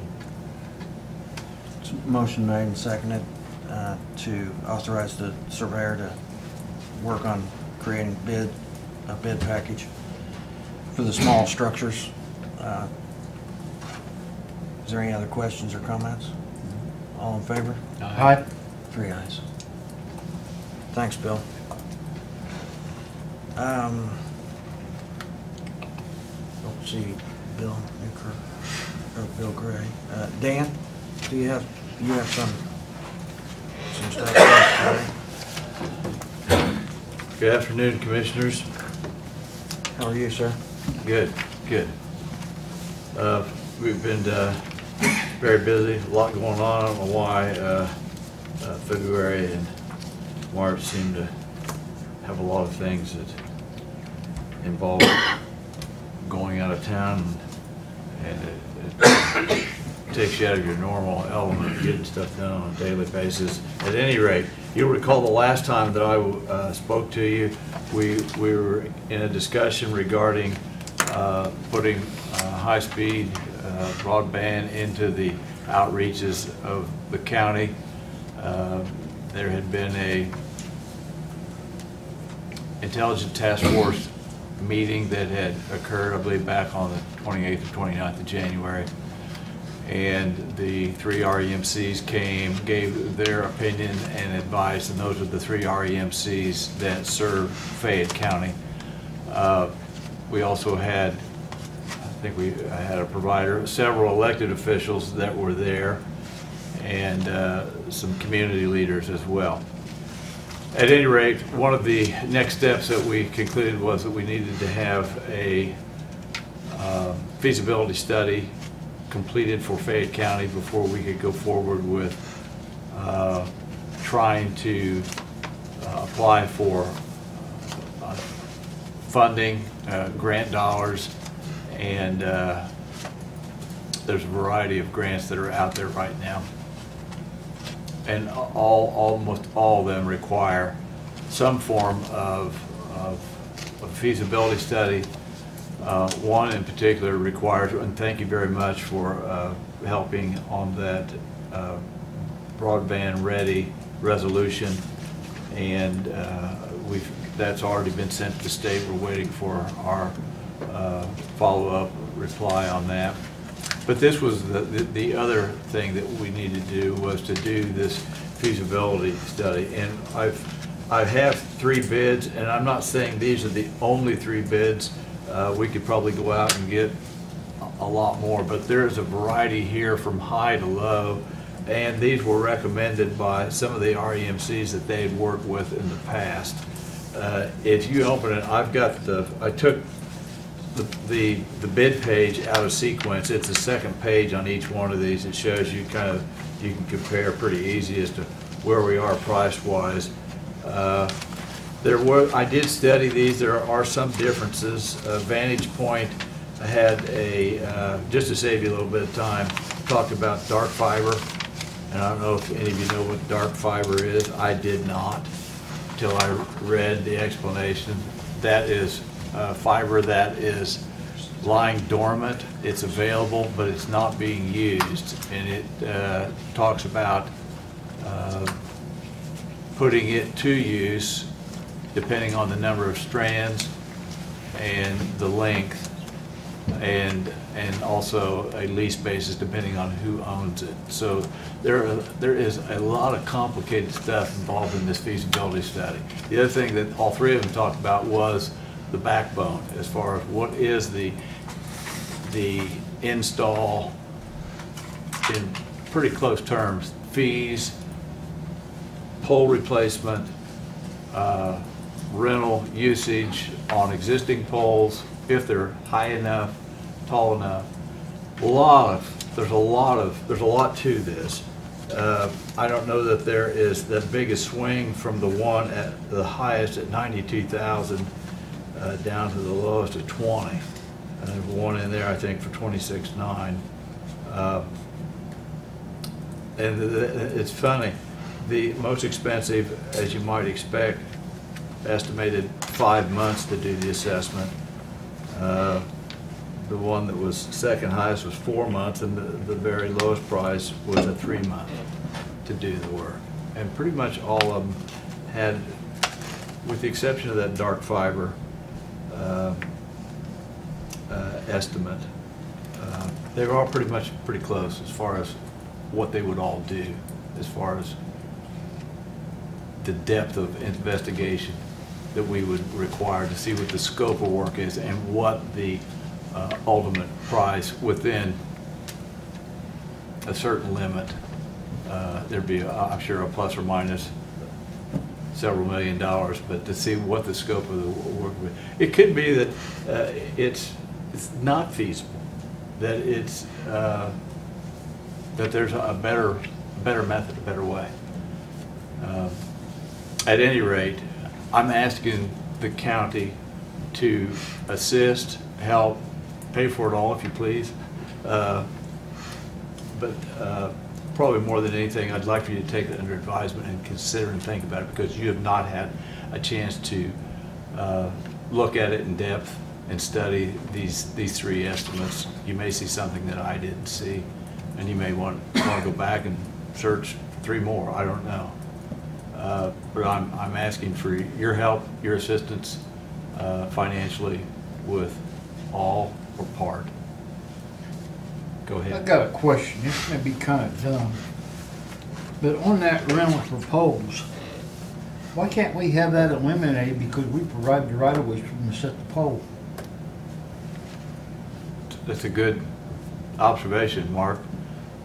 Motion made and seconded to authorize the surveyor to work on creating a bid package for the small structures. Is there any other questions or comments? All in favor? Aye. 3 ayes. Thanks, Bill. Let's see, Bill Newkirk, or Bill Gray. Dan, do you have some stuff for us today? Good afternoon, Commissioners. How are you, sir? Good, good. We've been very busy, a lot going on. I don't know why February and March seem to have a lot of things that involve going out of town, and it takes you out of your normal element of getting stuff done on a daily basis. At any rate, you'll recall the last time that I spoke to you, we were in a discussion regarding putting high-speed broadband into the outreaches of the county. There had been a intelligence task force meeting that had occurred, I believe, back on the 28th or 29th of January. And the 3 REMCs came, gave their opinion and advice, and those are the 3 REMCs that serve Fayette County. We also had, I think we had a provider, several elected officials that were there, and some community leaders as well. At any rate, one of the next steps that we concluded was that we needed to have a feasibility study completed for Fayette County before we could go forward with trying to apply for funding, grant dollars, and there's a variety of grants that are out there right now. And almost all of them require some form of a feasibility study. One in particular requires, and thank you very much for helping on that broadband ready resolution, and that's already been sent to the state. We're waiting for our follow-up reply on that. But this was the other thing that we needed to do, was to do this feasibility study. And I have 3 bids, and I'm not saying these are the only 3 bids. We could probably go out and get a lot more, but there's a variety here from high to low, and these were recommended by some of the REMCs that they had worked with in the past. If you open it, I took the bid page out of sequence. It's the second page on each one of these. It shows you you can compare pretty easy as to where we are price-wise. I did study these. There are some differences. Vantage Point had just to save you a little bit of time, talked about dark fiber. And I don't know if any of you know what dark fiber is. I did not until I read the explanation. That is fiber that is lying dormant. It's available, but it's not being used. And it talks about putting it to use depending on the number of strands and the length, and also a lease basis depending on who owns it. So there is a lot of complicated stuff involved in this feasibility study. The other thing that all 3 of them talked about was the backbone, as far as what is the install, in pretty close terms, fees, pole replacement, rental usage on existing poles, if they're high enough, tall enough. There's a lot to this. I don't know that there is that big a swing from the one at the highest at 92,000 down to the lowest at 20. And there's one in there, I think, for 26.9. And it's funny, the most expensive, as you might expect, estimated 5 months to do the assessment. The one that was second highest was 4 months, and the very lowest price was a 3 month to do the work. And pretty much all of them had, with the exception of that dark fiber estimate, they were all pretty close as far as what they would all do, as far as the depth of investigation that we would require to see what the scope of work is and what the ultimate price within a certain limit. There'd be, I'm sure, a plus or minus several $1 million, but to see what the scope of the work would. It could be that it's not feasible, that it's that there's a better method, a better way. At any rate, I'm asking the county to assist, help, pay for it all if you please. But probably more than anything, I'd like for you to take it under advisement and consider and think about it, because you have not had a chance to look at it in depth and study these 3 estimates. You may see something that I didn't see, and you may want to go back and search 3 more. I don't know. But I'm asking for your help, your assistance financially with all or part. Go ahead. I got a question. This may be kind of dumb, but on that rental for poles, why can't we have that eliminated because we provide the right of ways for them to set the pole? That's a good observation, Mark.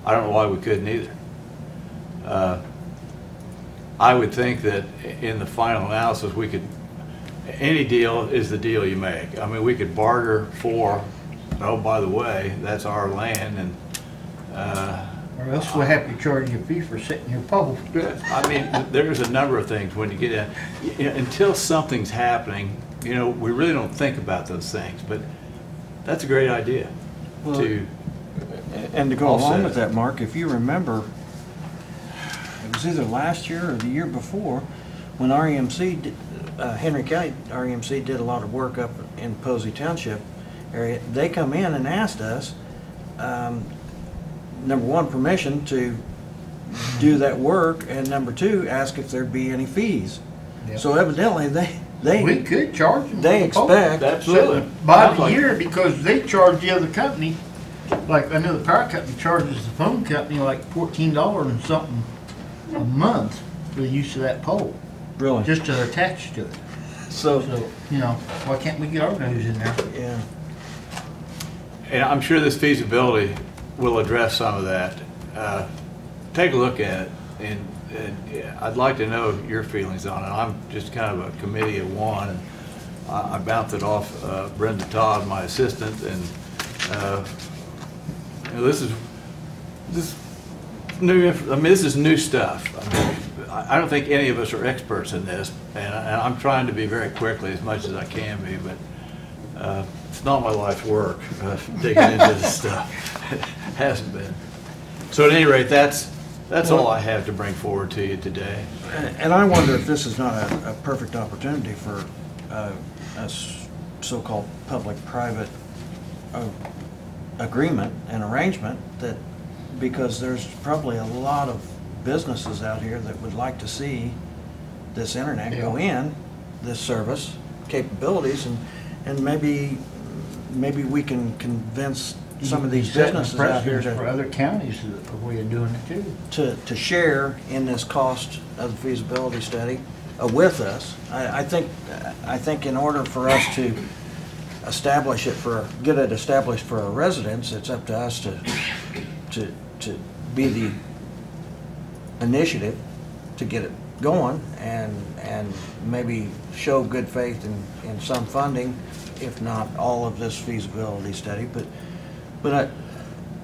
I don't know why we couldn't either. I would think that in the final analysis, we could, any deal is the deal you make. I mean, we could barter for, oh, by the way, that's our land, and Or else we'll have to charge you a fee for setting your pole. I mean, there's a number of things when you get in. Until something's happening, you know, we really don't think about those things, but that's a great idea. Well, and to go along with that, Mark, if you remember, it was either last year or the year before, when REMC, Henry County REMC did a lot of work up in Posey Township area. They come in and asked us, number one, permission to do that work, and number two, ask if there'd be any fees. Yep. So evidently We could charge them. they for the pole. expect, Absolutely. By the year, because they charge the other company, like I know the power company charges the phone company like $14 and something a month for the use of that pole, really. just to attach to it. So, So, you know, why can't we get our nose in there? yeah. And I'm sure this feasibility will address some of that. Take a look at it, and I'd like to know your feelings on it. I'm just kind of a committee of one, and I bounced it off Brenda Todd, my assistant, and you know, this is new. I mean, this is new stuff. I mean, I don't think any of us are experts in this, and I'm trying to be very quickly as much as I can be, but it's not my life's work digging into this stuff. It hasn't been. So at any rate, that's all I have to bring forward to you today. And I wonder if this is not a perfect opportunity for a so-called public-private agreement and arrangement, that because there's probably a lot of businesses out here that would like to see this internet go in, this service capabilities, and maybe we can convince some of these businesses out here for other counties, a way of doing it too. to share in this cost of the feasibility study with us. I think in order for us to establish it get it established for our residents, it's up to us to be the initiative to get it going, and maybe show good faith in some funding, if not all of this feasibility study, but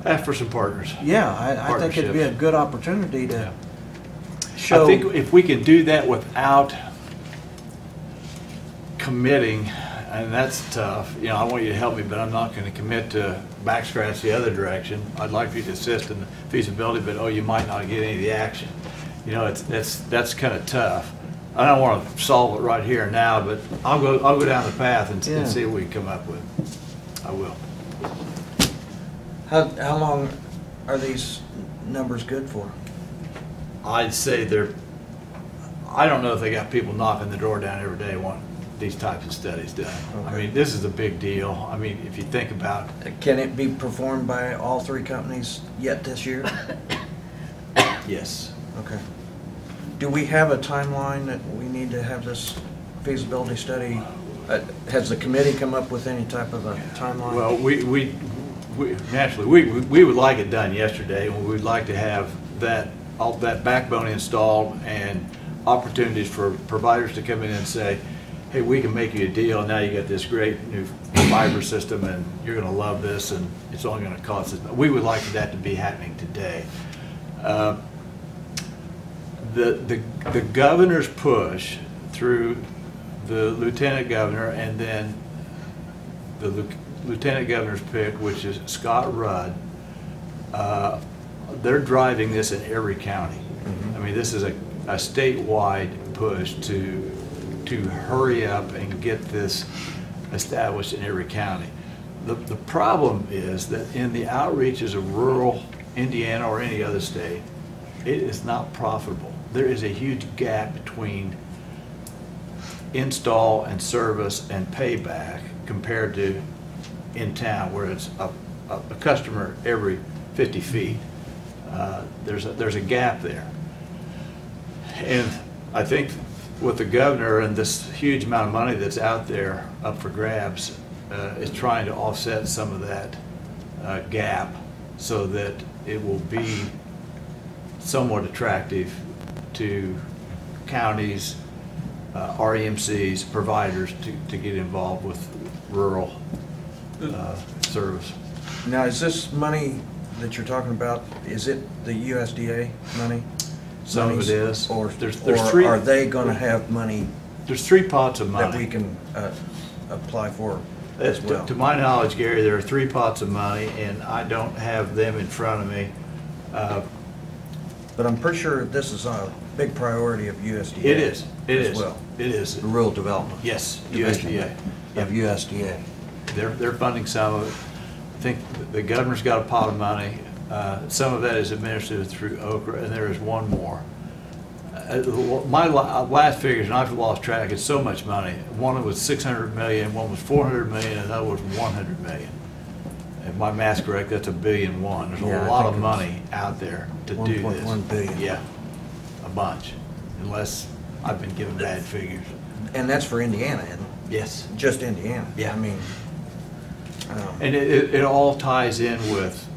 Ask for some partners. yeah, I think it'd be a good opportunity to show. I think if we can do that without committing, and that's tough, you know, I want you to help me, but I'm not going to commit to back scratch the other direction. I'd like for you to assist in the feasibility, but you might not get any of the action. You know, that's kind of tough. I don't want to solve it right here and now, but I'll go down the path and Yeah. see what we can come up with. I will. How long are these numbers good for? I'd say I don't know if they got people knocking the door down every day wanting these types of studies done. I Okay. mean, this is a big deal. I mean, if you think about, Can it be performed by all three companies yet this year? yes. Okay. Do we have a timeline that we need to have this feasibility study? Has the committee come up with any type of a timeline? Well, we naturally, we would like it done yesterday, and we'd like to have all that backbone installed and opportunities for providers to come in and say, hey, we can make you a deal, and now you got this great new fiber system, and you're gonna love this, and it's only gonna cost us. We would like that to be happening today. The governor's push through the lieutenant governor and then the lieutenant governor's pick, which is Scott Rudd, they're driving this in every county. I mean, this is a statewide push to hurry up and get this established in every county. The problem is that in the outreaches of rural Indiana or any other state, it is not profitable. There is a huge gap between install and service and payback compared to in town where it's a customer every 50 feet. There's a gap there. And I think with the governor and this huge amount of money that's out there up for grabs is trying to offset some of that gap so that it will be somewhat attractive to counties, REMCs, providers to get involved with rural service. Now, is this money that you're talking about, is it the USDA money? Some of it is. Or There's three. are they going to have money There's 3 pots of money. that we can apply for as well? To my knowledge, Gary, there are 3 pots of money, and I don't have them in front of me. But I'm pretty sure this is a big priority of USDA. It is. It as is. well. It is. The rural development. Yes, Division USDA. Of USDA. They're funding some of it. I think the governor's got a pot of money. Some of that is administered through Okra, and there is one more. My last figures, and I've lost track, it's so much money. One was 600 million, one was 400 million, and another was 100 million. If my math's correct, that's $1.1 billion. There's Yeah, a I lot think of it was money out there to do this. 1.1 billion. Yeah, a bunch, unless I've been given bad figures. And that's for Indiana, isn't it? Yes. Just Indiana. Yeah. I mean, And it all ties in with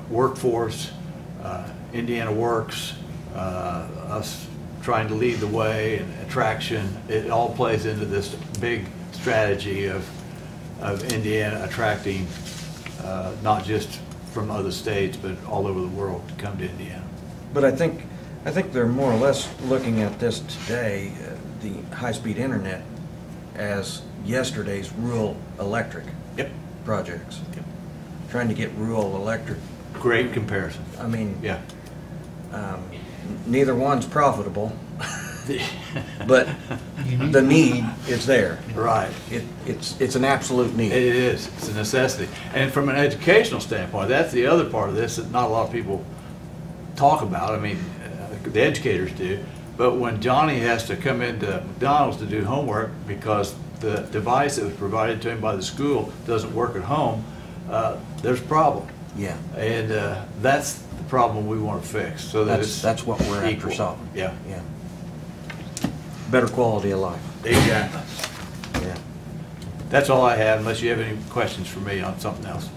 workforce, Indiana Works, us trying to lead the way, and attraction. It all plays into this big strategy of Indiana attracting not just from other states, but all over the world to come to Indiana. but I think they're more or less looking at this today, the high-speed internet, as yesterday's rural electric Yep. projects. Yep. Trying to get rural electric. Great comparison. I mean, Yeah. neither one's profitable, but the need is there. Right. It's an absolute need. It is. It's a necessity. And from an educational standpoint, that's the other part of this that not a lot of people talk about. I mean, the educators do. But when Johnny has to come into McDonald's to do homework because the device that was provided to him by the school doesn't work at home, there's a problem. Yeah. And that's the problem we want to fix, so that it's That's what we're after equal. solving. Yeah. Yeah. Better quality of life. Exactly. Yeah. That's all I have, unless you have any questions for me on something else.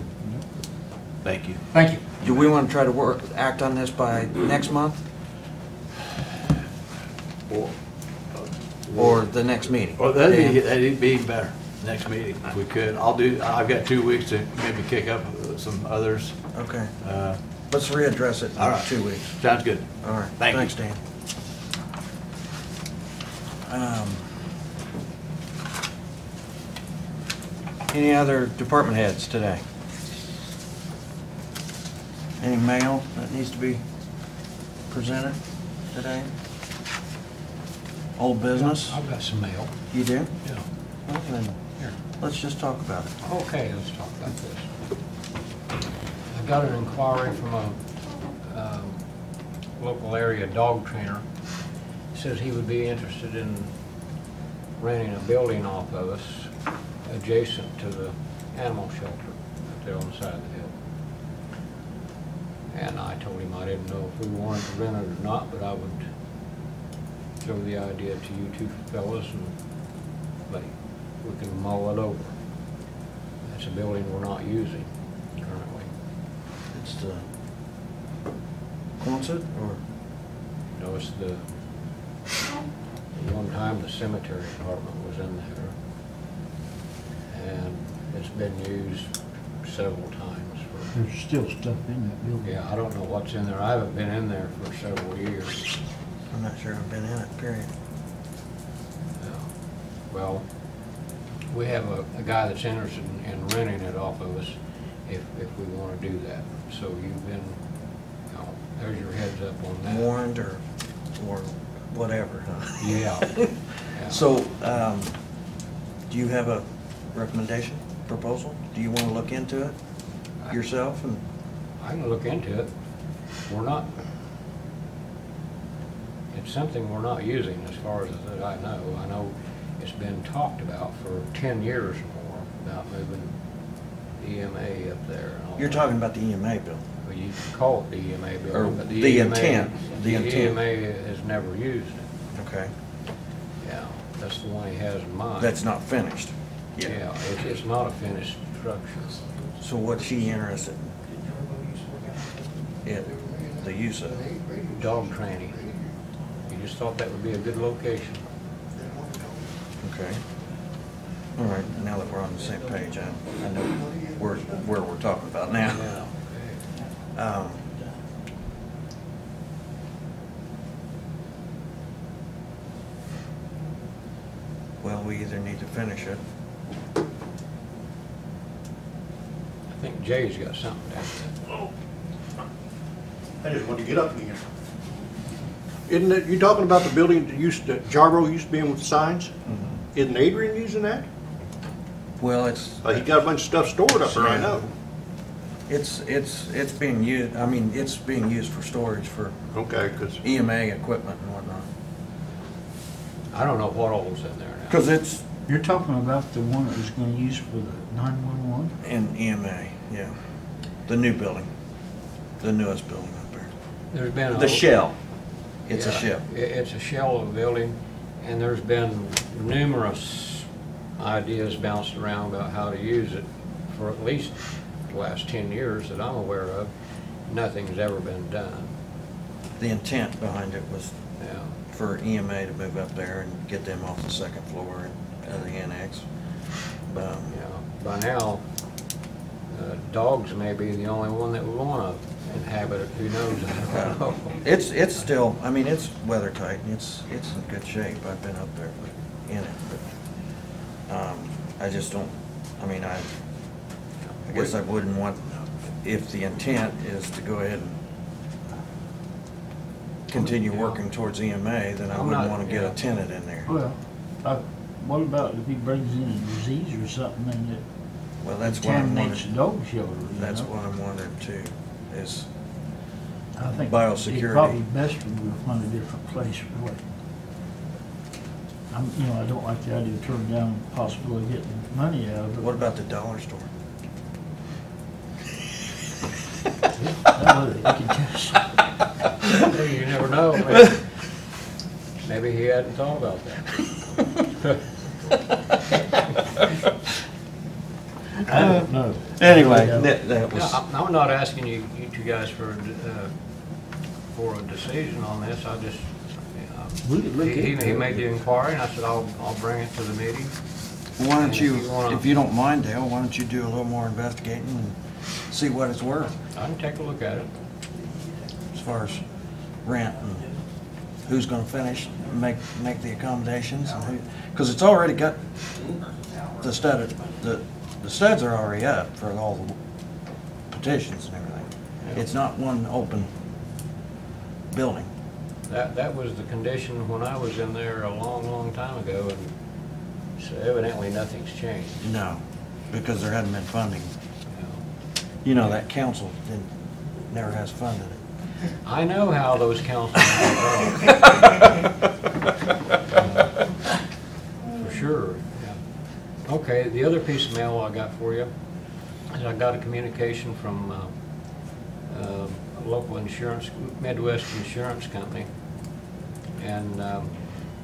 Thank you. Thank you. Do we want to try to act on this by next month or the next meeting? Well, Dan? that'd be even better, next meeting, if we could. I've got 2 weeks to maybe kick up some others. Okay. Let's readdress it All in right. 2 weeks. Sounds good. All right. Thank you. Thanks, Dan. Any other department heads today? Any mail that needs to be presented today? Old business? I've got some mail. You do? Yeah. Well, then, Here. let's just talk about it. Okay, let's talk about this. I got an inquiry from a local area dog trainer. Says he would be interested in renting a building off of us adjacent to the animal shelter up there on the side of the hill. And I told him I didn't know if we wanted to rent it or not, but I would throw the idea to you two fellas and let we can mull it over. It's a building we're not using currently. It's the Quonset or? No, it's the one time the cemetery department was in there. And it's been used several times for, There's still stuff in that building. yeah, I don't know what's in there. I haven't been in there for several years. I'm not sure I've been in it, period. Yeah. Well, we have a guy that's interested in renting it off of us if we want to do that. So you've been, you know, there's your heads up on that. Warned or whatever, huh? Yeah. Yeah. So, do you have a recommendation, proposal? Do you want to look into it yourself? And I can look into it. We're not, it's something we're not using as far as that I know. I know it's been talked about for 10 years or more about moving EMA up there. And all You're that. talking about the EMA bill. Well, you can call it the EMA Or building, but the EMA, intent, the intent. EMA has never used it. Okay. Yeah, that's the one he has in mind. That's not finished. Yeah, it's not a finished structure. So what's she interested in? The use of it? Dog training. You just thought that would be a good location. Okay. All right, now that we're on the same page, I know where we're talking about now. Yeah. Well, we either need to finish it. I think Jay's got something down there. I just wanted to get up again. Isn't it, you talking about the building that Jarbo used to be in with the signs? Isn't Adrian using that? Well, it's, He got a bunch of stuff stored up there, I know. it's being used, I mean, it's being used for storage for Okay, because EMA equipment and whatnot. I don't know what all's in there now. Because it's You're talking about the one that was gonna use for the 911? in EMA, yeah. The new building, the newest building up there. There's been The shell. It's a Yeah, shell. It's a shell of a building, and there's been numerous ideas bounced around about how to use it for at least the last 10 years that I'm aware of. Nothing's ever been done. The intent behind it was Yeah. for EMA to move up there and get them off the second floor of the annex. Yeah. By now, dogs may be the only one that would want to inhabit it. Who knows? I don't know. It's still, I mean, it's weather tight, and it's in good shape. I've been up there in it, but, I just don't, I mean, I guess I wouldn't want, if the intent is to go ahead and continue working towards EMA, then I I'm wouldn't not- want to get yeah. a tenant in there. Well, what about if he brings in a disease or something and it Well, that's what I'm contaminates the wondering, dog shelter, you that's know? what I'm wondering too, is I think biosecurity. it's probably best if we find a different place, really. I don't like the idea of turning down the possibility of getting money out of it. What about the dollar store? Well, they can just- You never know. Maybe he hadn't thought about that. I don't know. Anyway, Yeah. that was, I'm not asking you two guys for a decision on this. I just, We could look he into it. made the inquiry, and I said, I'll bring it to the meeting. why don't And if you, you wanna- if you don't mind, Dale, why don't you do a little more investigating and see what it's worth I can take a look at it. as far as rent and who's gonna finish, make the accommodations and who, because it's already got the stud, the studs are already up for all the petitions and everything. It's not one open building. That was the condition when I was in there a long, long time ago, and so evidently nothing's changed. No, because there hadn't been funding. You know. You know, that council never has funded it. I know how those councils for sure, yeah. Okay, the other piece of mail I got for you is I got a communication from a local insurance, Midwest Insurance Company, and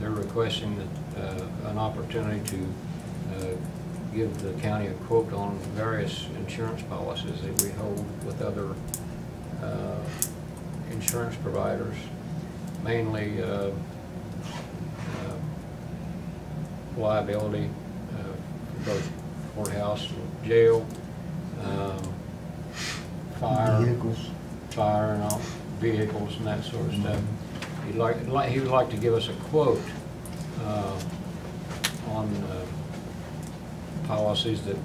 they're requesting that, an opportunity to give the county a quote on various insurance policies that we hold with other insurance providers, mainly liability for both courthouse and jail, fire and all, vehicles and that sort of stuff. He would like to give us a quote on policies that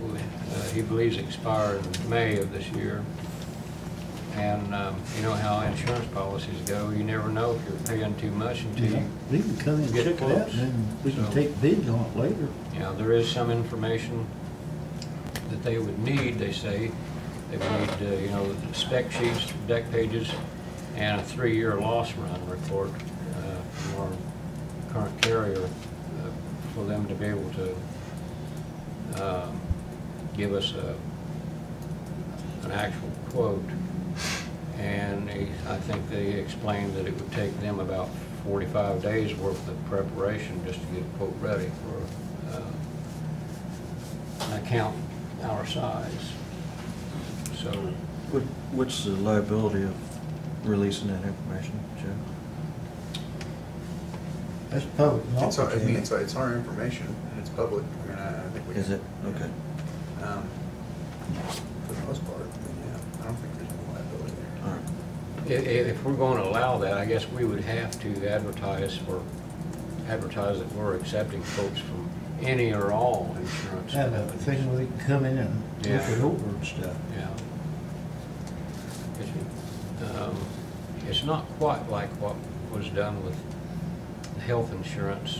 he believes expire in May of this year. And you know how insurance policies go. You never know if you're paying too much until you We can come in and get check it out, quotes. and then we can So- take bids on it later. Yeah, there is some information that they would need, they say. They would need, you know, the spec sheets, deck pages, and a 3-year loss run report from our current carrier for them to be able to give us an actual quote. And I think they explained that it would take them about 45 days worth of preparation just to get a quote ready for an account our size. So, What's the liability of releasing that information, Joe? That's public It's our, I knowledge. mean, it's our information, and it's public. I mean, I think we. Is it? Okay. For the most part, I mean, yeah, I don't think there's any liability there. All right. if we're going to allow that, I guess we would have to advertise that we're accepting quotes from any or all insurance Have a companies. thing where they can come in and look Yeah. it over and stuff. Yeah. It's not quite like what was done with health insurance.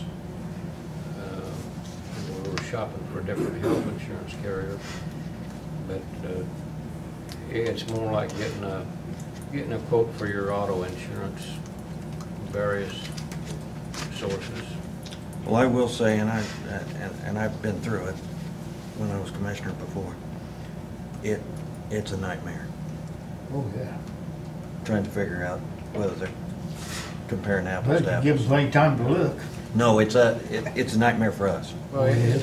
We were shopping for a different health insurance carrier, but it's more like getting a quote for your auto insurance, various sources. Well, I will say, and I've been through it when I was commissioner before, it's a nightmare Oh, yeah. trying to figure out whether they're comparing apples But to it gives apples. plenty of time to look. No, it's a nightmare for us. Well, it is.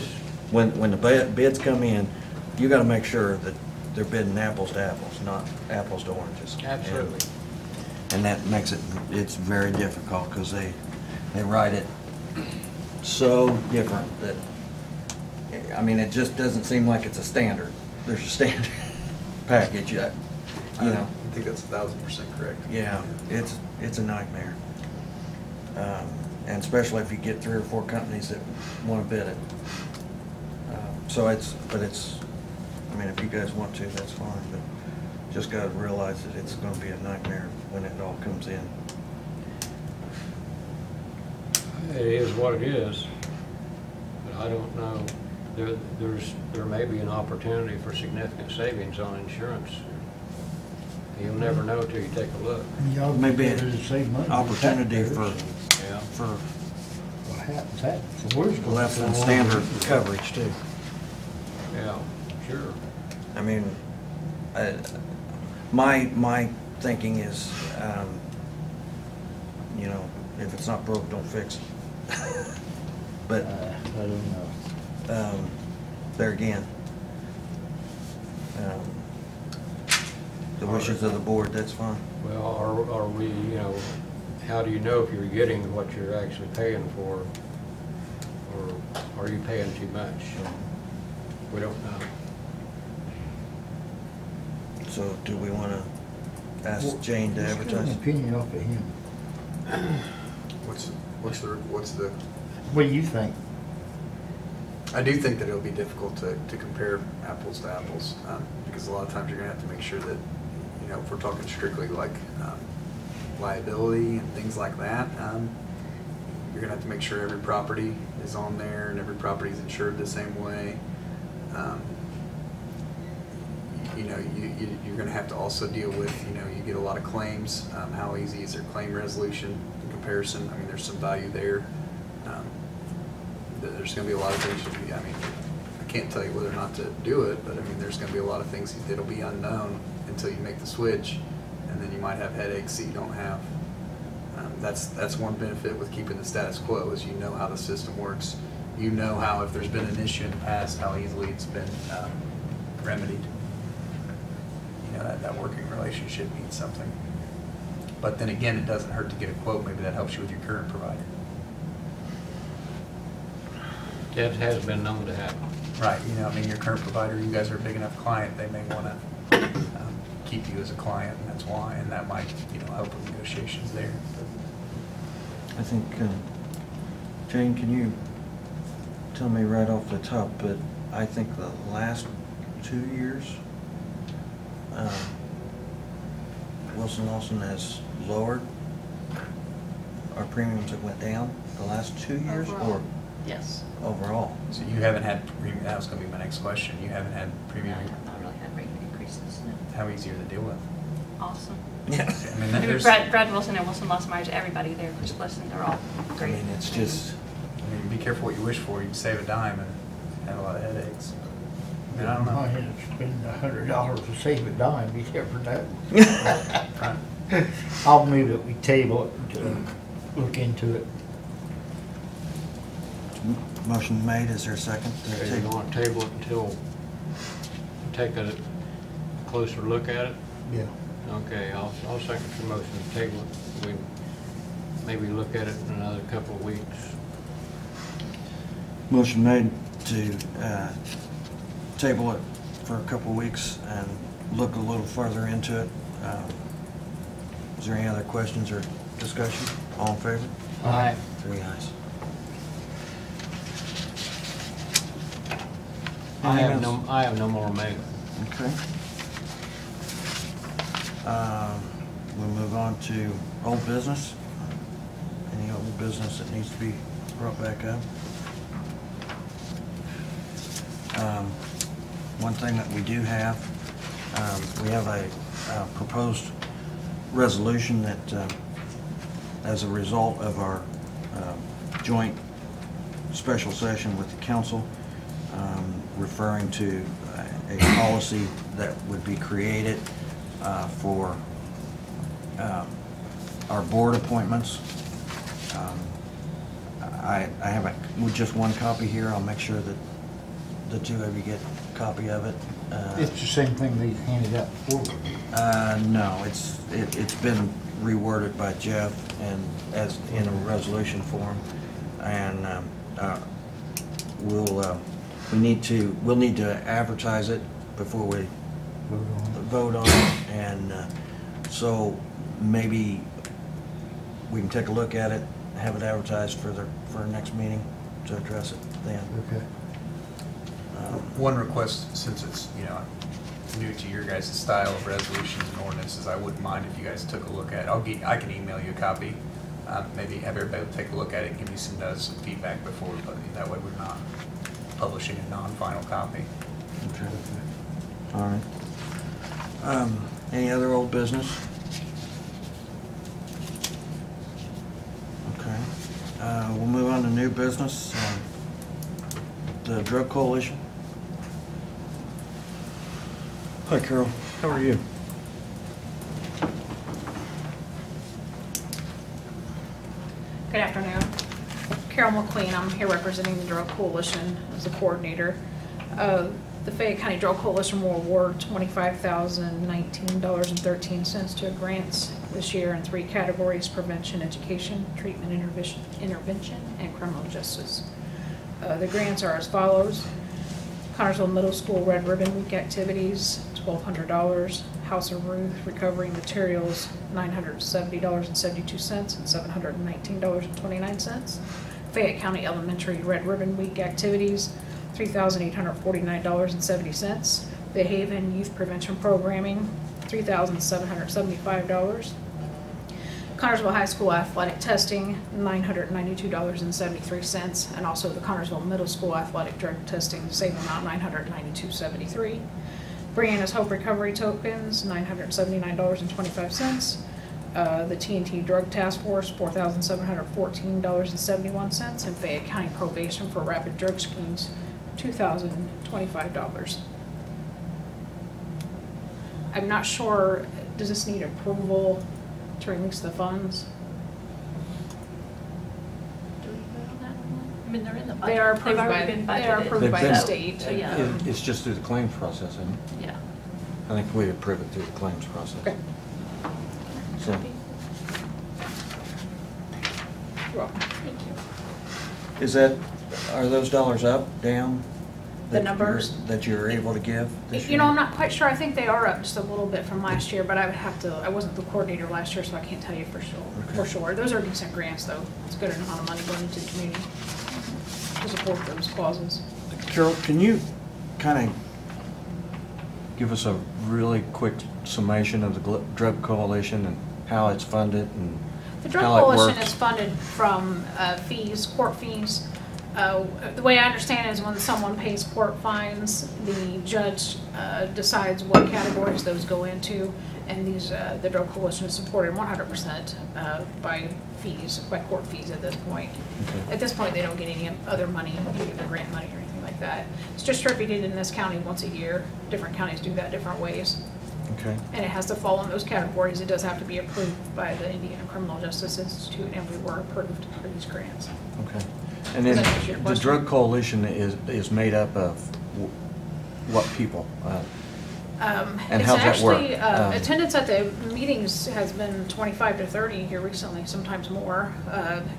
When the bids come in, you gotta make sure that they're bidding apples to apples, not apples to oranges. Absolutely. And that makes it's very difficult, because they write it so different that, I mean, it just doesn't seem like it's a standard. There's a standard package, you know. I think that's 1,000% correct. Yeah, it's a nightmare. And especially if you get 3 or 4 companies that want to bid it. So I mean, if you guys want to, that's fine, but just got to realize that it's going to be a nightmare when it all comes in. It is what it is, but I don't know. There may be an opportunity for significant savings on insurance. You'll never know till you take a look. Y'all Maybe get rid of the same money. Opportunity for What happens, happens. So where's the- less than standard coverage too. Yeah, sure. I mean, my thinking is, you know, if it's not broke, don't fix it. But I don't know. there again, the wishes of the board, that's fine. Well, are we, you know, how do you know if you're getting what you're actually paying for? Or are you paying too much? We don't know. So do we want to ask Jane to Let's get an advertise? opinion off of him. What's the? What do you think? I do think that it'll be difficult to compare apples to apples, because a lot of times you're gonna have to make sure that, you know, if we're talking strictly like liability and things like that. You're gonna have to make sure every property is on there and every property is insured the same way. You know, you're going to have to also deal with, you know, you get a lot of claims. How easy is their claim resolution in comparison? I mean, there's some value there. There's going to be a lot of things. I mean, I can't tell you whether or not to do it, but I mean, there's going to be a lot of things that'll be unknown until you make the switch, and then you might have headaches that you don't have. That's one benefit with keeping the status quo is you know how the system works. You know how, if there's been an issue in the past, how easily it's been remedied. You know, that working relationship means something. But then again, it doesn't hurt to get a quote. Maybe that helps you with your current provider. That has been known to happen. Right. You know, I mean, your current provider, you guys are a big enough client, they may want to keep you as a client, and that's why. And that might, you know, help with negotiations there. I think, Jane, can you tell me right off the top, but I think the last 2 years, Wilson Lawson has lowered our premiums that went down the last 2 years, Overall. or Yes. overall? So you haven't had premium, that was going to be my next question. You haven't had premium. I have not really had rate increases, no. How easy are to deal with? Awesome. Yeah. I mean, Maybe there's, Brad Wilson and Wilson Lawson Myers, everybody there, Chris Lesson, they're all I great. mean, it's just, I mean, be careful what you wish for. You can save a dime and have a lot of headaches. I mean, I don't know. I had to spend $100 to save a dime, you never know. Right. I'll move it, we table it to look into it. motion made, is there a second? Okay, you want to table it until we take a closer look at it? Yeah. Okay, I'll second your motion to table it. We maybe look at it in another couple of weeks. Motion made to table it for a couple of weeks and look a little further into it. Is there any other questions or discussion? All in favor? Aye. 3 ayes. I have no more mail. Okay. We'll move on to old business. Any old business that needs to be brought back up? One thing that we do have, we have a proposed resolution that, as a result of our joint special session with the council, referring to a policy that would be created for our board appointments. I have just one copy here. I'll make sure that the two of you get a copy of it. It's the same thing they handed out before. No, it's been reworded by Jeff and as in a resolution form, and we'll need to advertise it before we vote on it, and so maybe we can take a look at it, have it advertised for our next meeting to address it then. Okay. One request, since it's, you know, new to your guys' style of resolutions and ordinances, I wouldn't mind if you guys took a look at it. I can email you a copy. Maybe have everybody take a look at it and give me some feedback before we put it. That way we're not publishing a non-final copy. Okay. All right. Any other old business? Okay. We'll move on to new business. The Drug Coalition. Hi, Carol. How are you? Good afternoon. Carol McQueen, I'm here representing the Drug Coalition as a coordinator. The Fayette County Drug Coalition will award $25,019.13 to grants this year in 3 categories: prevention, education, treatment, intervention, and criminal justice. The grants are as follows: Connersville Middle School Red Ribbon Week activities, $1,200. House of Ruth Recovery Materials, $970.72 and $719.29. Fayette County Elementary Red Ribbon Week activities, $3,849.70. The Haven Youth Prevention Programming, $3,775. Connersville High School athletic testing, $992.73, and also the Connersville Middle School athletic drug testing, same amount, $992.73. Brianna's Hope Recovery tokens, $979.25. The TNT Drug Task Force, $4,714.71, and Fayette County Probation for rapid drug screens, $2,025. I'm not sure, does this need approval to release the funds? Do we vote on that one? I mean, they're in the budget. They are approved They've already by, been they are budgeted. approved by the They've state. So, yeah. It's just through the claims process, isn't it? Yeah. I think we approve it through the claims process. Okay. So, You're welcome. Thank you. are those dollars up, down? The numbers? That you're able to give this year? You know, I'm not quite sure. I think they are up just a little bit from last year, but I would have to, I wasn't the coordinator last year, so I can't tell you for sure. Okay. For sure. Those are decent grants, though. It's a good amount of money going into the community to support those causes. Carol, can you kind of give us a really quick summation of the Drug Coalition and how it's funded and The Drug how it Coalition works? is funded from fees, court fees. The way I understand it is when someone pays court fines, the judge decides what categories those go into, and these the Drug Coalition is supported 100% by fees, by court fees at this point. Okay. At this point, they don't get any other money, either grant money or anything like that. It's distributed in this county once a year. Different counties do that different ways. Okay. And it has to fall in those categories. It does have to be approved by the Indiana Criminal Justice Institute, and we were approved for these grants. Okay. And then Does that answer your the question? Drug Coalition is made up of what people? And how's that work? It's actually, attendance at the meetings has been 25 to 30 here recently, sometimes more.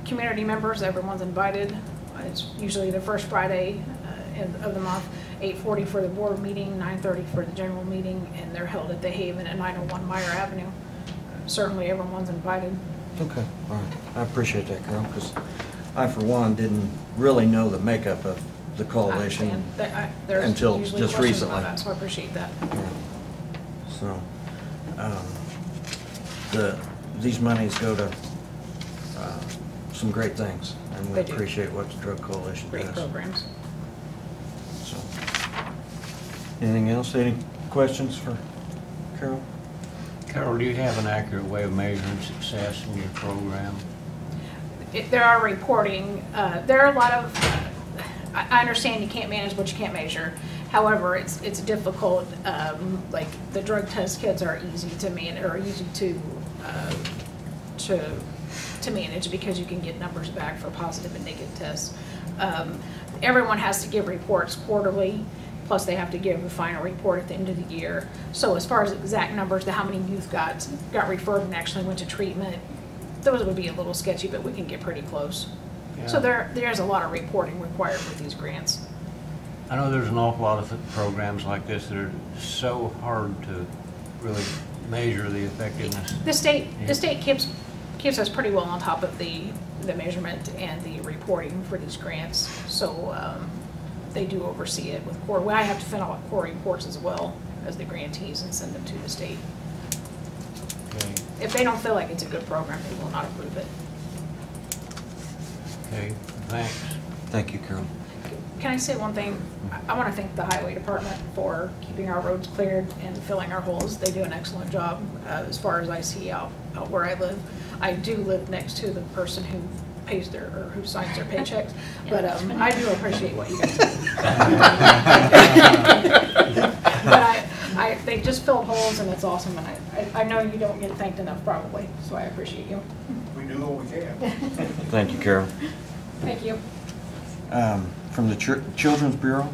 Community members, everyone's invited. It's usually the first Friday of the month, 8:40 for the board meeting, 9:30 for the general meeting, and they're held at the Haven at 901 Meyer Avenue. Certainly everyone's invited. Okay, all right. I appreciate that, Carol, because I, for one, didn't really know the makeup of the coalition I understand. There's until usually just questions about recently. that, so I appreciate that. So, these monies go to some great things, and we They do. appreciate what the Drug Coalition does. Great programs. So, anything else? Any questions for Carol? Carol, do you have an accurate way of measuring success in your program? There are reporting, there are a lot of, I understand you can't manage what you can't measure. However, it's difficult, like the drug test kits are easy to manage, or easy to manage because you can get numbers back for positive and negative tests. Everyone has to give reports quarterly, plus they have to give a final report at the end of the year. So as far as exact numbers to how many youth got referred and actually went to treatment, those would be a little sketchy, but we can get pretty close. So there's a lot of reporting required with these grants. I know there's an awful lot of programs like this that are so hard to really measure the effectiveness. The state keeps us pretty well on top of the measurement and the reporting for these grants. So they do oversee it with core. I have to fill out core reports as well as the grantees and send them to the state. Okay. If they don't feel like it's a good program, they will not approve it. Okay, thanks. Thank you, Carol. Can I say one thing? I want to thank the highway department for keeping our roads cleared and filling our holes. They do an excellent job as far as I see out where I live. I do live next to the person who pays or who signs their paychecks, but I do appreciate what you guys do. But they just filled holes and it's awesome, and I know you don't get thanked enough probably, so I appreciate you. We do what we can. Thank you, Carol. Thank you. From the Children's Bureau?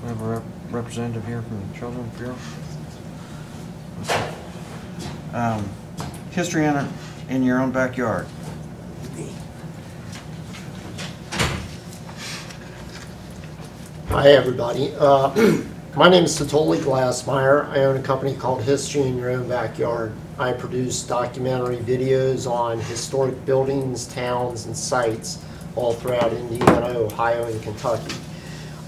We have a representative here from the Children's Bureau. History in your own backyard. Hi, everybody. My name is Satoli Glassmeyer. I own a company called History in Your Own Backyard. I produce documentary videos on historic buildings, towns, and sites all throughout Indiana, Ohio, and Kentucky.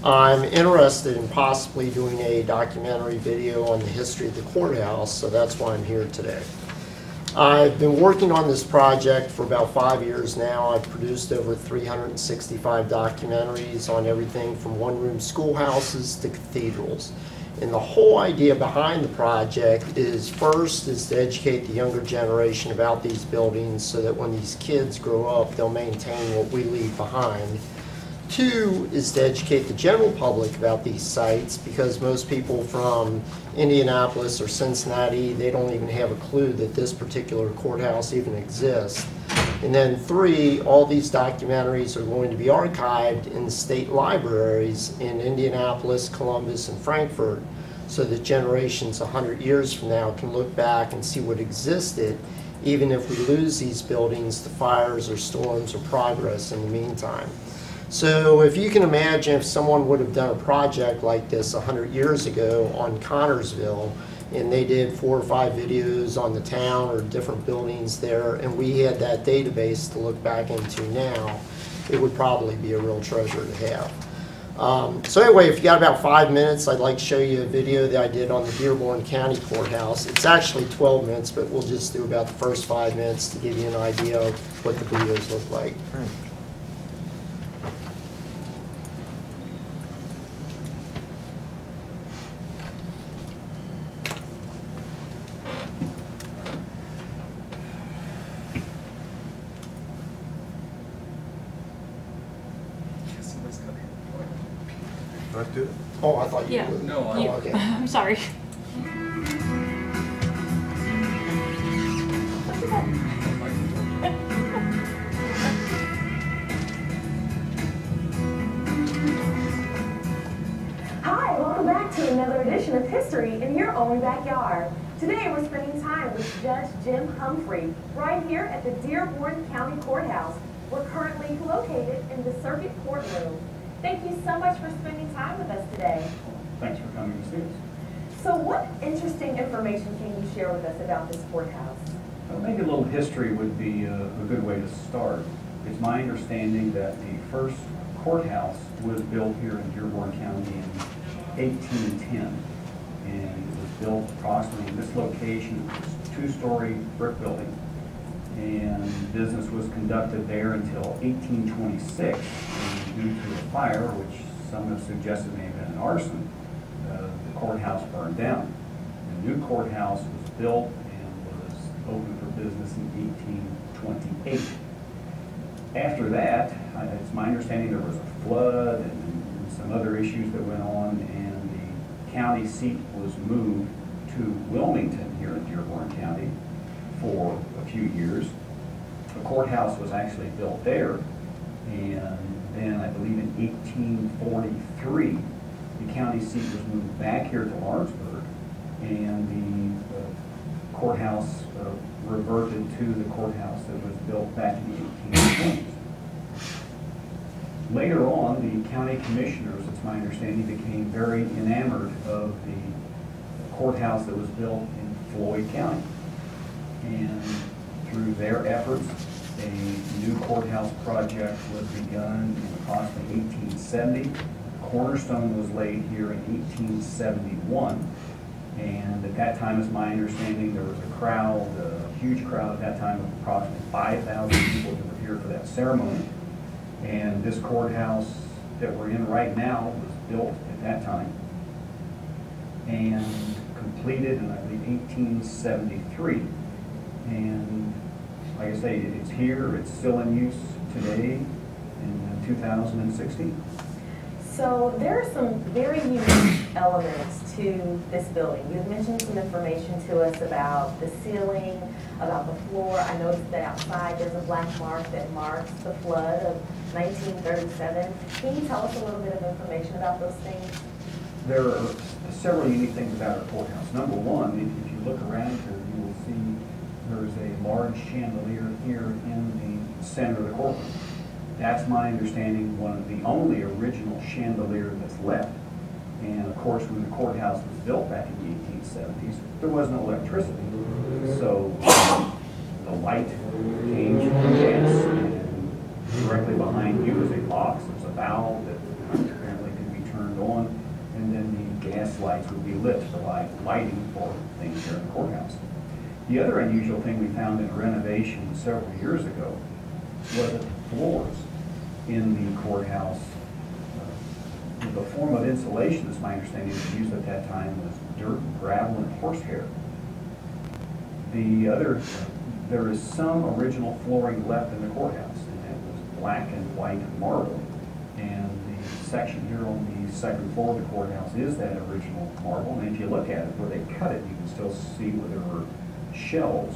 I'm interested in possibly doing a documentary video on the history of the courthouse, so that's why I'm here today. I've been working on this project for about 5 years now. I've produced over 365 documentaries on everything from one-room schoolhouses to cathedrals. And the whole idea behind the project is, first, is to educate the younger generation about these buildings so that when these kids grow up, they'll maintain what we leave behind. Two is to educate the general public about these sites, because most people from Indianapolis or Cincinnati, they don't even have a clue that this particular courthouse even exists. And then three, all these documentaries are going to be archived in the state libraries in Indianapolis, Columbus, and Frankfurt, so that generations 100 years from now can look back and see what existed, even if we lose these buildings to fires or storms or progress in the meantime. So if you can imagine if someone would have done a project like this 100 years ago on Connorsville, and they did 4 or 5 videos on the town or different buildings there, and we had that database to look back into now, it would probably be a real treasure to have. So anyway, if you got about 5 minutes, I'd like to show you a video that I did on the Dearborn County Courthouse. It's actually 12 minutes, but we'll just do about the first 5 minutes to give you an idea of what the videos look like. Let's do it. Oh, I thought you Yeah. would. No, You- Oh, okay. I'm sorry. Hi, welcome back to another edition of History in Your Own Backyard. Today we're spending time with Judge Jim Humphrey right here at the Dearborn County Courthouse. We're currently located in the circuit courtroom. Thank you so much for spending time with us today. Thanks for coming to see us. So what interesting information can you share with us about this courthouse? Maybe a little history would be a good way to start. It's my understanding that the first courthouse was built here in Dearborn County in 1810. And it was built approximately in this location. It was a 2-story brick building. And business was conducted there until 1826. And due to a fire, which some have suggested may have been an arson, the courthouse burned down. The new courthouse was built and was open for business in 1828. After that, it's my understanding there was a flood and some other issues that went on, and the county seat was moved to Wilmington here in Dearborn County for a few years. The courthouse was actually built there, and then I believe in 1843, the county seat was moved back here to Lawrenceburg, and the courthouse reverted to the courthouse that was built back in the 1820s. Later on, the county commissioners, it's my understanding, became very enamored of the courthouse that was built in Floyd County. And through their efforts, a new courthouse project was begun in approximately 1870. The cornerstone was laid here in 1871. And at that time, it's my understanding, there was a crowd, a huge crowd at that time of approximately 5,000 people that were here for that ceremony. And this courthouse that we're in right now was built at that time and completed in, I believe, 1873. And like I say, it's here, it's still in use today in 2016. So there are some very unique elements to this building. You've mentioned some information to us about the ceiling, about the floor. I noticed that outside there's a black mark that marks the flood of 1937. Can you tell us a little bit of information about those things? There are several unique things about our courthouse. Number one, if you look around here, you will see there's a large chandelier here in the center of the courtroom. That's my understanding, one of the only original chandelier that's left. And of course, when the courthouse was built back in the 1870s, there was no electricity. So the light came from gas, and directly behind you is a box. There's a valve that apparently could be turned on, and then the gas lights would be lit to provide lighting for things here in the courthouse. The other unusual thing we found in a renovation several years ago was that the floors in the courthouse, the form of insulation, as my understanding was used at that time, was dirt, gravel, and horsehair. There is some original flooring left in the courthouse, and it was black and white marble. And the section here on the second floor of the courthouse is that original marble. And if you look at it where they cut it, you can still see where there were shells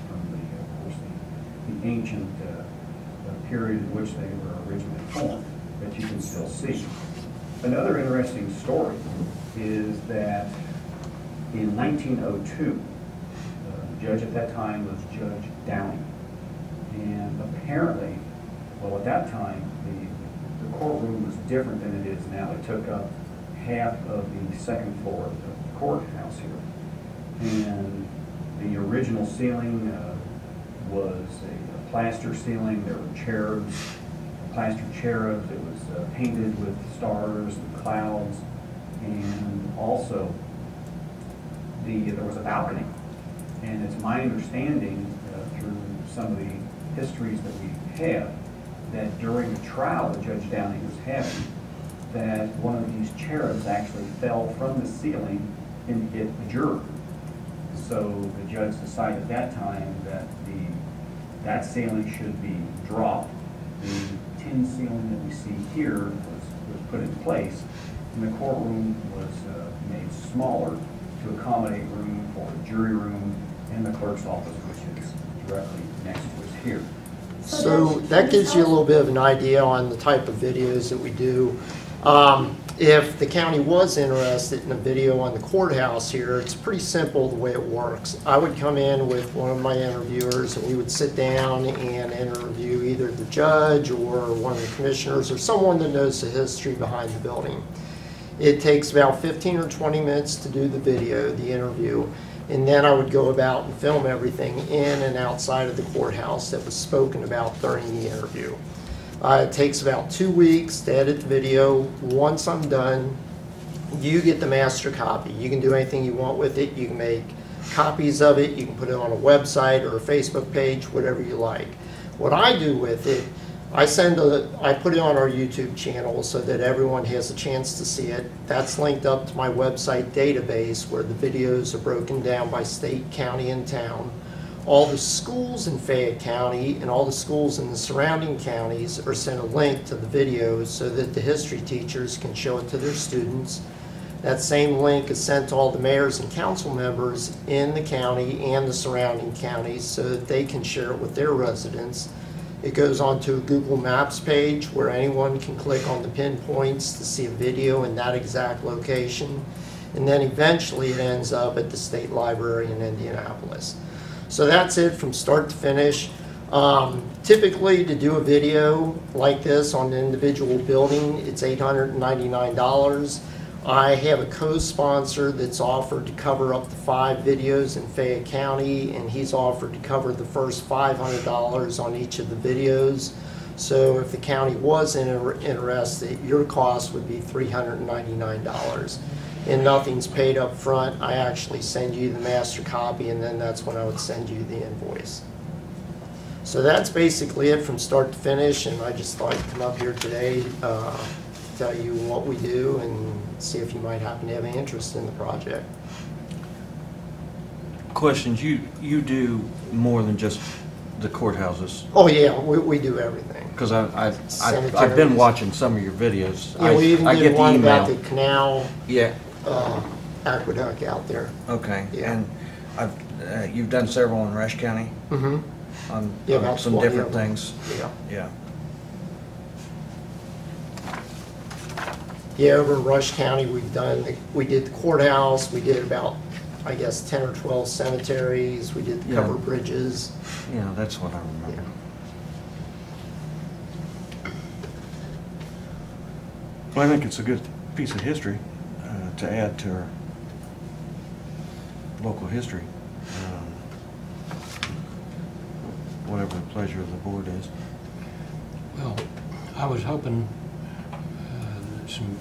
from of course, the ancient period in which they were originally formed that you can still see. Another interesting story is that in 1902, the judge at that time was Judge Downing. And apparently, well, at that time, the courtroom was different than it is now. It took up half of the second floor of the courthouse here. And the original ceiling was a plaster ceiling. There were cherubs, plaster cherubs. It was painted with stars and clouds. And also, there was a balcony. And it's my understanding through some of the histories that we have that during the trial that Judge Downing was having, that one of these cherubs actually fell from the ceiling and hit the juror. So the judge decided at that time that that ceiling should be dropped. The tin ceiling that we see here was put in place, and the courtroom was made smaller to accommodate room for a jury room and the clerk's office, which is directly next to us here. So that gives you a little bit of an idea on the type of videos that we do. If the county was interested in a video on the courthouse here, it's pretty simple the way it works. I would come in with one of my interviewers and we would sit down and interview either the judge or one of the commissioners or someone that knows the history behind the building. It takes about 15 or 20 minutes to do the video, the interview, and then I would go about and film everything in and outside of the courthouse that was spoken about during the interview. It takes about 2 weeks to edit the video. Once I'm done, you get the master copy. You can do anything you want with it. You can make copies of it. You can put it on a website or a Facebook page, whatever you like. What I do with it, I put it on our YouTube channel so that everyone has a chance to see it. That's linked up to my website database where the videos are broken down by state, county, and town. All the schools in Fayette County and all the schools in the surrounding counties are sent a link to the videos so that the history teachers can show it to their students. That same link is sent to all the mayors and council members in the county and the surrounding counties so that they can share it with their residents. It goes onto a Google Maps page where anyone can click on the pinpoints to see a video in that exact location. And then eventually it ends up at the State Library in Indianapolis. So that's it from start to finish. Typically, to do a video like this on an individual building, it's $899. I have a co-sponsor that's offered to cover up to 5 videos in Fayette County, and he's offered to cover the first $500 on each of the videos. So if the county was interested, your cost would be $399. And nothing's paid up front. I actually send you the master copy, and then that's when I would send you the invoice. So that's basically it from start to finish, and I just thought I'd come up here today, tell you what we do, and see if you might happen to have any interest in the project. Questions, you do more than just the courthouses? Oh yeah, we do everything. Because I've been watching some of your videos. Yeah, we even I did get the one email. about the canal. Yeah. Aqueduct out there. Okay. Yeah. And you've done several in Rush County? Mm-hmm. On about some 20 different of them. things? Yeah. Yeah. Yeah, over in Rush County, we did the courthouse, we did about, I guess, 10 or 12 cemeteries, we did the Yeah. covered bridges. Yeah, that's what I remember. Well, I think it's a good piece of history to add to our local history. Whatever the pleasure of the board is. Well, I was hoping that some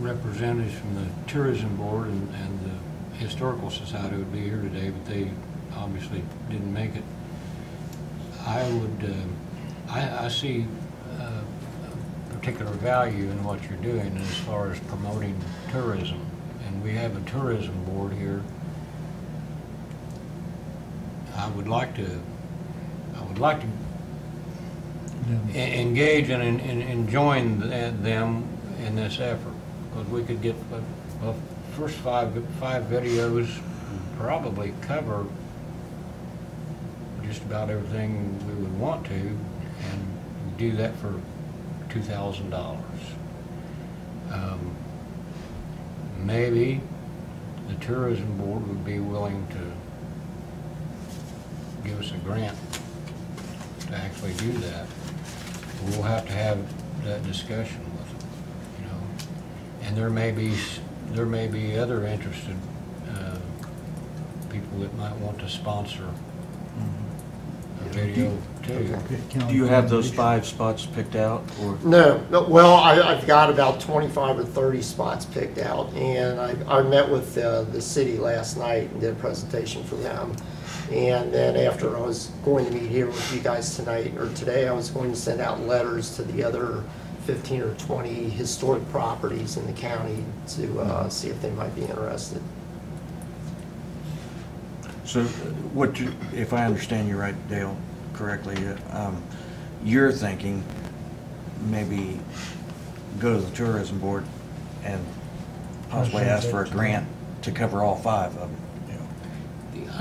representatives from the tourism board and the Historical Society would be here today, but they obviously didn't make it. I would, I see particular value in what you're doing as far as promoting tourism. And we have a tourism board here. I would like to engage and join them in this effort, because we could get, well, first five videos probably cover just about everything we would want to, and do that for $2,000. Maybe the tourism board would be willing to give us a grant to actually do that. We'll have to have that discussion with them, you know. And there may be other interested people that might want to sponsor a video too. Do you have those 5 spots picked out, or? No, well, I've got about 25 or 30 spots picked out, and I met with the city last night and did a presentation for them. And then after I was going to meet here with you guys tonight, or today, I was going to send out letters to the other 15 or 20 historic properties in the county to see if they might be interested. So if I understand you right, Dale, correctly, you're thinking maybe go to the tourism board and possibly ask for a grant to cover all 5 of them.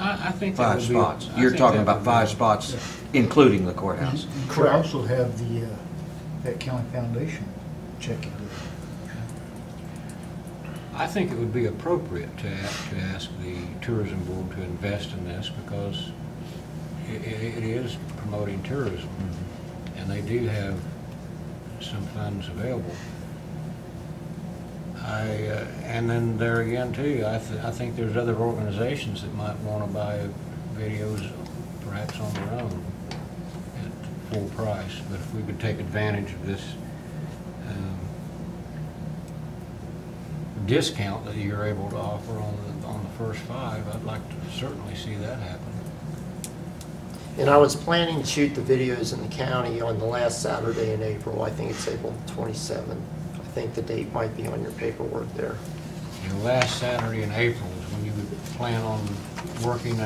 I think that 5 would be- spots. I You're think talking that about would 5 be- spots, including the courthouse. You could also have the, that county foundation check it. I think it would be appropriate to ask the tourism board to invest in this, because it is promoting tourism, and they do have some funds available. And then there again too, I think there's other organizations that might want to buy videos perhaps on their own at full price. But if we could take advantage of this discount that you're able to offer on the first 5, I'd like to certainly see that happen. And I was planning to shoot the videos in the county on the last Saturday in April. I think it's April 27th. I think the date might be on your paperwork there. The last Saturday in April is when you would plan on working here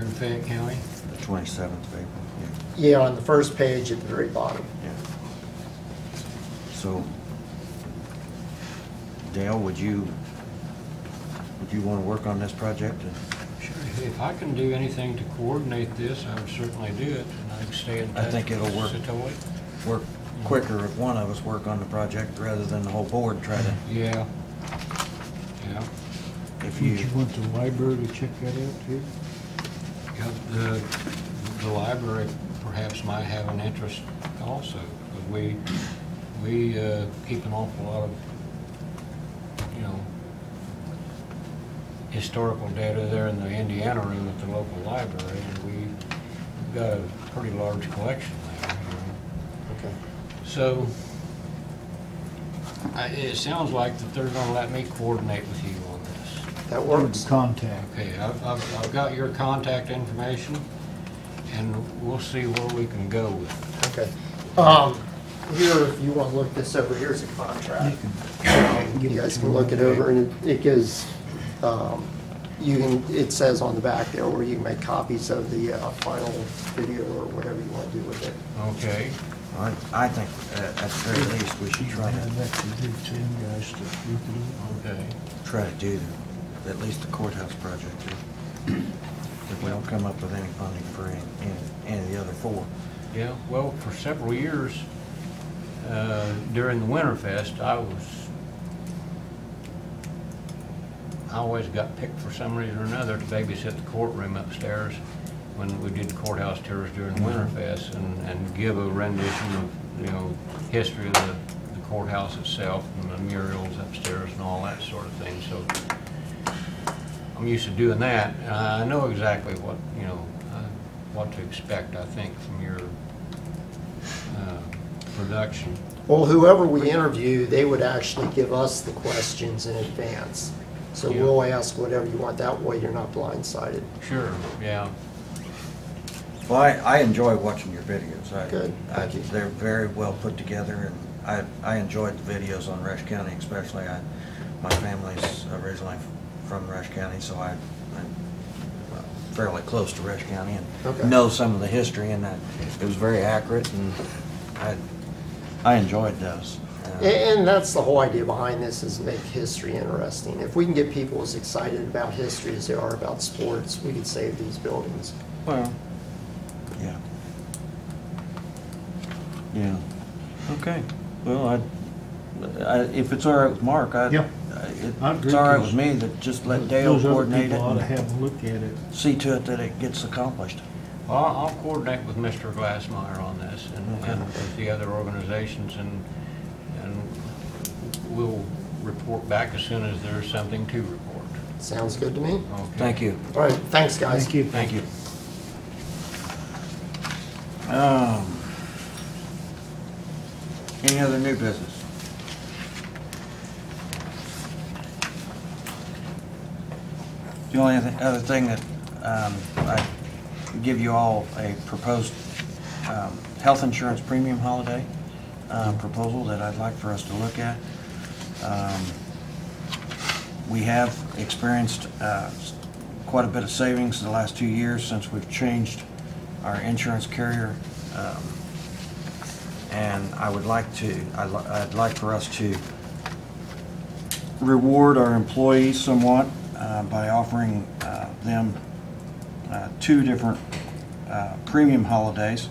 in Fayette County? The 27th of April, Yeah, on the first page at the very bottom. yeah. So, Dale, would you want to work on this project? Sure. If I can do anything to coordinate this, I would certainly do it, and I'd stay in touch. I think it'll work. Work quicker if one of us work on the project rather than the whole board try to. Yeah. If Would you want the library to check that out too? Yeah, the library perhaps might have an interest also, but we keep an awful lot of, historical data there in the Indiana room at the local library, and we've got a pretty large collection there. Okay. So it sounds like that they're going to let me coordinate with you on this. That works. Contact. Okay, I've got your contact information, and we'll see where we can go with it. Okay. Here, if you want to look this over, here's a contract. You guys can look it over, and it gives, it says on the back there where you can make copies of the final video or whatever you want to do with it. Okay. I think at the very least we should try to Okay. try to do at least the courthouse project. If we don't come up with any funding for any of the other 4. Yeah, well, for several years during the Winterfest, I always got picked for some reason or another to babysit the courtroom upstairs when we did courthouse tours during Winterfest and give a rendition of, history of the courthouse itself and the murals upstairs and all that sort of thing. So I'm used to doing that, and I know exactly what, what to expect, I think, from your production. Well, whoever we interview, they would actually give us the questions in advance. So Yeah. we'll ask whatever you want. That way you're not blindsided. Sure, yeah. Well, I enjoy watching your videos. Good, thank you. They're very well put together, and I enjoyed the videos on Rush County especially. My family's originally from Rush County, so I'm fairly close to Rush County Okay. and know some of the history, and that it was very accurate, and I enjoyed those. And that's the whole idea behind this, is make history interesting. If we can get people as excited about history as they are about sports, we could save these buildings. Well, yeah. Yeah. Okay. Well, if it's all right with Mark, Yeah. I agree, it's all right 'cause with me that just let Dale Those other coordinate it people ought to and have a look at it. see to it that it gets accomplished. I'll coordinate with Mr. Glassmeyer on this and with the other organizations, and we'll report back as soon as there's something to report. Sounds good to me. Okay. Thank you. All right, thanks, guys. Thank you. Thank you. Any other new business? The only other thing that I give you all a proposed health insurance premium holiday proposal that I'd like for us to look at. We have experienced quite a bit of savings in the last 2 years since we've changed our insurance carrier, and I'd like for us to reward our employees somewhat by offering them 2 different premium holidays,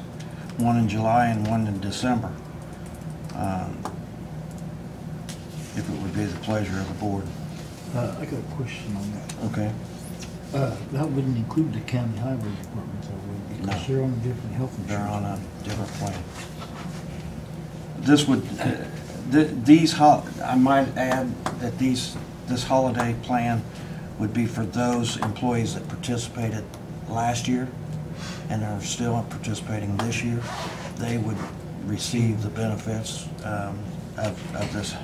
one in July and one in December, if it would be the pleasure of the board. I got a question on that. Okay. That wouldn't include the county highway department, though, would it? Because they're on a different health insurance. They're on a different plan. This would, I might add that this holiday plan would be for those employees that participated last year and are still participating this year. They would receive the benefits of this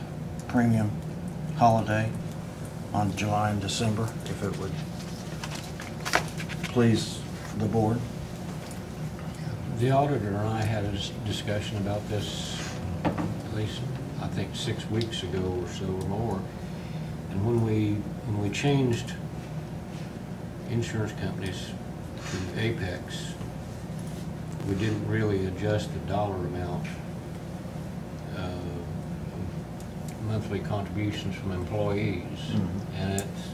premium holiday on July and December, if it would please the board. The auditor and I had a discussion about this at least, I think, 6 weeks ago or so or more. And when we changed insurance companies to Apex, we didn't really adjust the dollar amount of monthly contributions from employees. And it's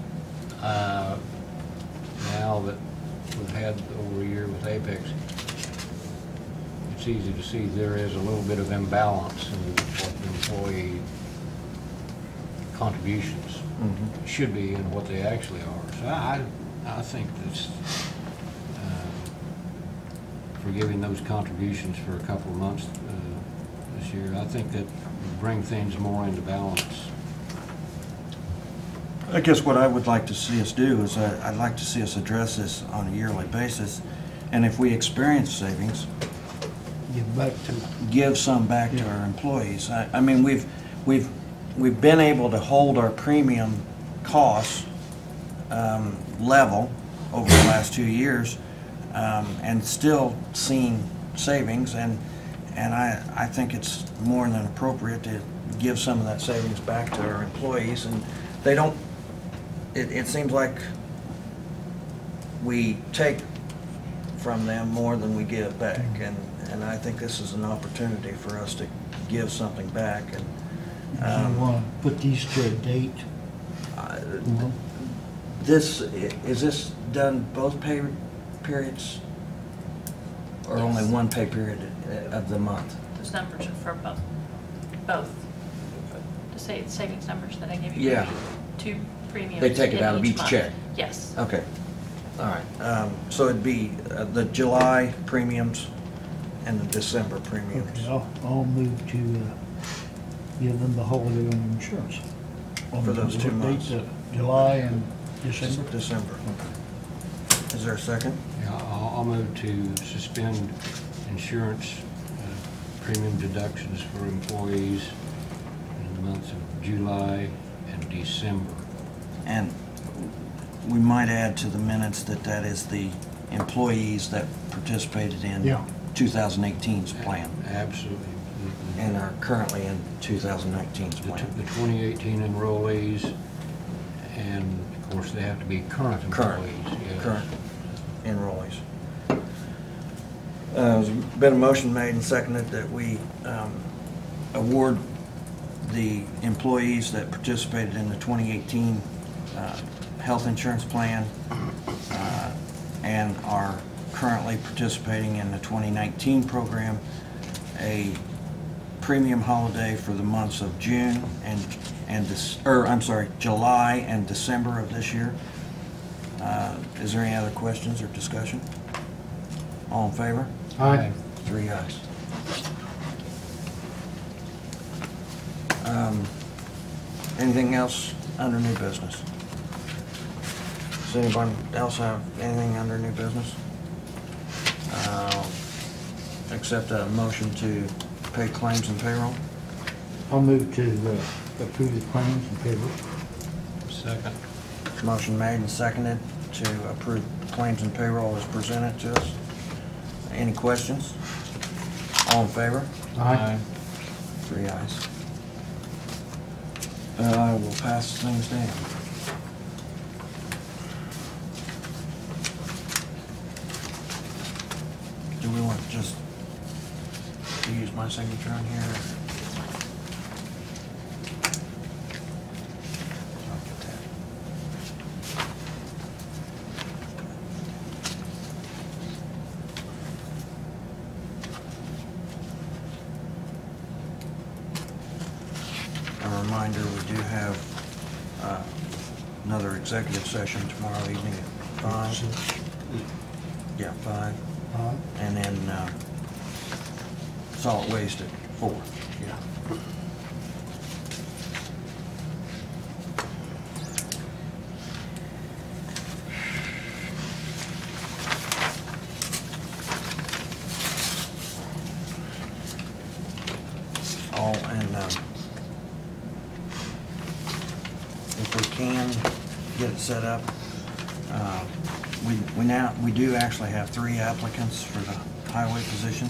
now that we've had over a year with Apex, it's easy to see there is a little bit of imbalance in what the employee contributions should be and what they actually are. So I think that's for giving those contributions for a couple of months this year, I think that would bring things more into balance. I guess what I would like to see us do is I'd like to see us address this on a yearly basis, and if we experience savings, give some back to our employees. I mean, we've been able to hold our premium costs level over the last 2 years, and still seen savings, and I think it's more than appropriate to give some of that savings back to our employees. And they don't, it seems like we take from them more than we give back, and I think this is an opportunity for us to give something back. And you want to put these to a date? Is this done both pay periods, or only one pay period of the month? Those numbers are for both. The savings numbers that I gave you. Yeah. 2 premiums. They take it out of each month. check? Yes. Okay. All right. So it'd be the July premiums and the December premiums. Okay, I'll move to give them the holiday on insurance. For those 2 months? July and December? December, okay. Is there a second? Yeah, I'll move to suspend insurance premium deductions for employees in the months of July and December. And we might add to the minutes that that is the employees that participated in Yeah. 2018's plan Absolutely. and are currently in 2019's The plan. the 2018 enrollees, and of course, they have to be current Current. employees. yes. Current enrollees. There's been a motion made and seconded that we award the employees that participated in the 2018 health insurance plan and are currently participating in the 2019 program a premium holiday for the months of June July and December of this year. Is there any other questions or discussion? All in favor? Aye. 3 ayes. Anything else under new business? Does anybody else have anything under new business? Accept a motion to pay claims and payroll. I'll move to approve the claims and payroll. Second. Motion made and seconded to approve claims and payroll as presented to us. Any questions? All in favor? Aye. 3 ayes. We'll pass things down. Do we want just to use my signature on here? I'll get that. A reminder, we do have another executive session tomorrow evening at 5. Yeah, 5. And then solid waste at 4. Yeah. If we can get it set up, we do actually have 3 applicants for the highway position.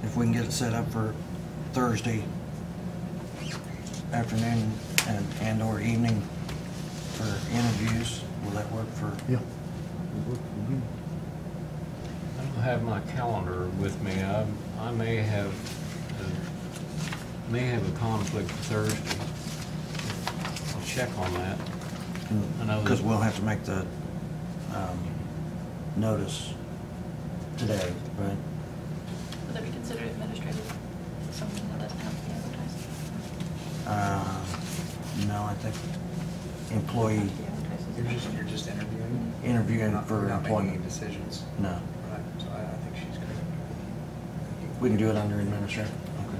If we can get it set up for Thursday afternoon and or evening for interviews, will that work for? Yeah. I don't have my calendar with me. I may have a conflict Thursday. I'll check on that. I know Because that- we'll have to make the notice today, right? Would that be considered administrative, something that doesn't have to be advertised? No, I think employee You're just interviewing? interviewing You're not- for you're not making employment. any decisions. No, Right, so I think she's correct. we can do it under administrative. Okay.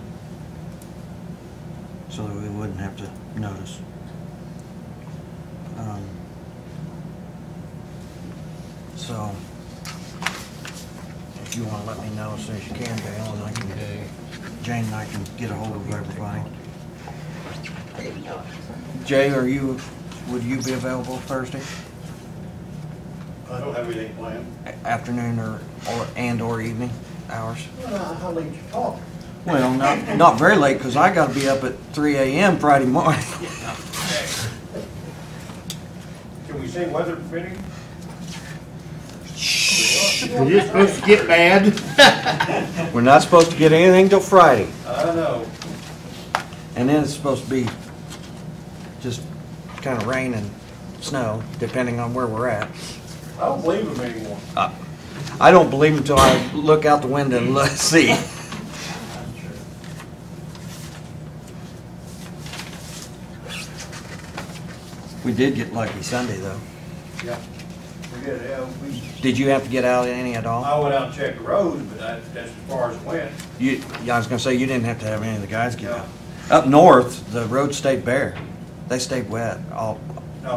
So that we wouldn't have to notice. So, if you want to let me know as soon as you can, Dale, and I can, Jane and I can get a hold of everybody. Jay, would you be available Thursday? I don't have anything planned. Afternoon or evening hours? How late you talking? Well, not very late, because I got to be up at 3 a.m. Friday morning. Can we say weather permitting? Is this supposed to get bad? We're not supposed to get anything till Friday, I know. and then it's supposed to be just kind of rain and snow, depending on where we're at. I don't believe them anymore. I don't believe until I look out the window and see. We did get lucky Sunday, though. Yeah. We did, yeah, Did you have to get out any at all? I went out and checked the roads, but that's as far as it went. I was gonna say, you didn't have to have any of the guys get out. Up north, the roads stayed bare. They stayed wet. Now,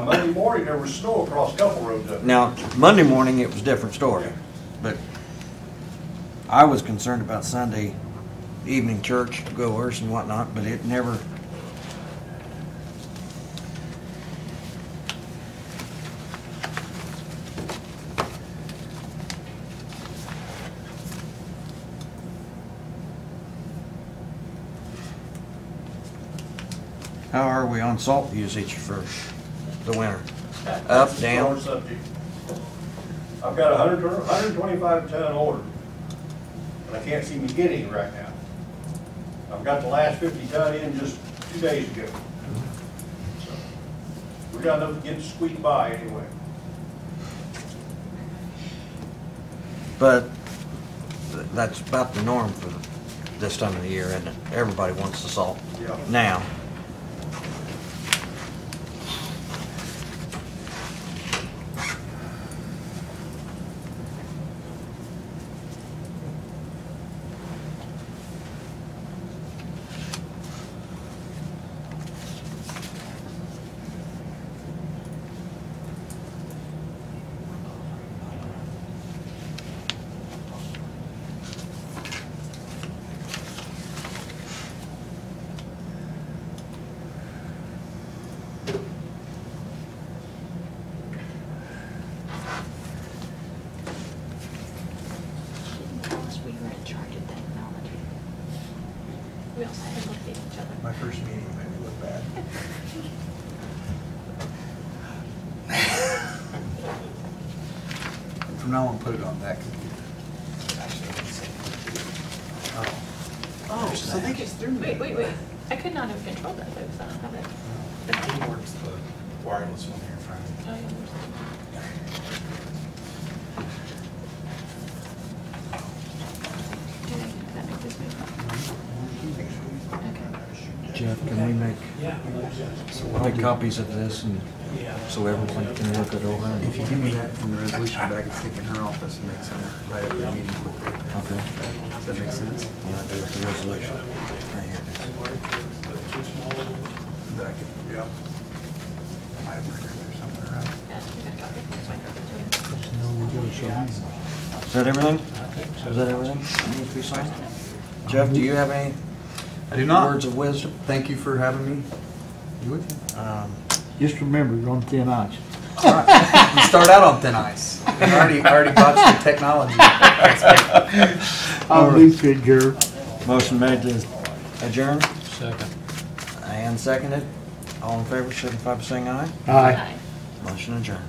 Monday morning, there was snow across a couple roads up there. Now, Monday morning, it was a different story. But I was concerned about Sunday evening church goers and whatnot, but it never How are we on salt usage for the winter? Up, down? Subject. I've got a 125 ton order, but I can't seem to get any right now. I've got the last 50 ton in just 2 days ago. So, we got enough to get to squeak by anyway. But that's about the norm for this time of the year, isn't it? Everybody wants the salt Yeah. now. We were in charge of technology. We also had to look at each other. My first meeting made me look bad. From now on, put it on that computer. Oh, so they get through me. Wait. I could not have controlled that though, because I don't have it. It works the wireless one here, Frank. Oh, yeah. Do that make this move? Jeff, can we make copies of this and so everyone can look it over? If you give me that from the resolution back, it's stick in her office and make some right up the meeting quickly. Okay. Does that make sense? Yeah, there's the resolution. Right here. Back it, yeah. I might have printed there somewhere around. Is that everything? Is that everything? Need to be signed? Jeff, do you have any? I do not. Words of wisdom? Thank you for having me. You with me? Just remember, you're on thin ice. All right. You start out on thin ice. I already botched the technology. I'll move to adjourn. Motion made to adjourn Second. and seconded. All in favor, signify by saying aye. Aye. Motion adjourned.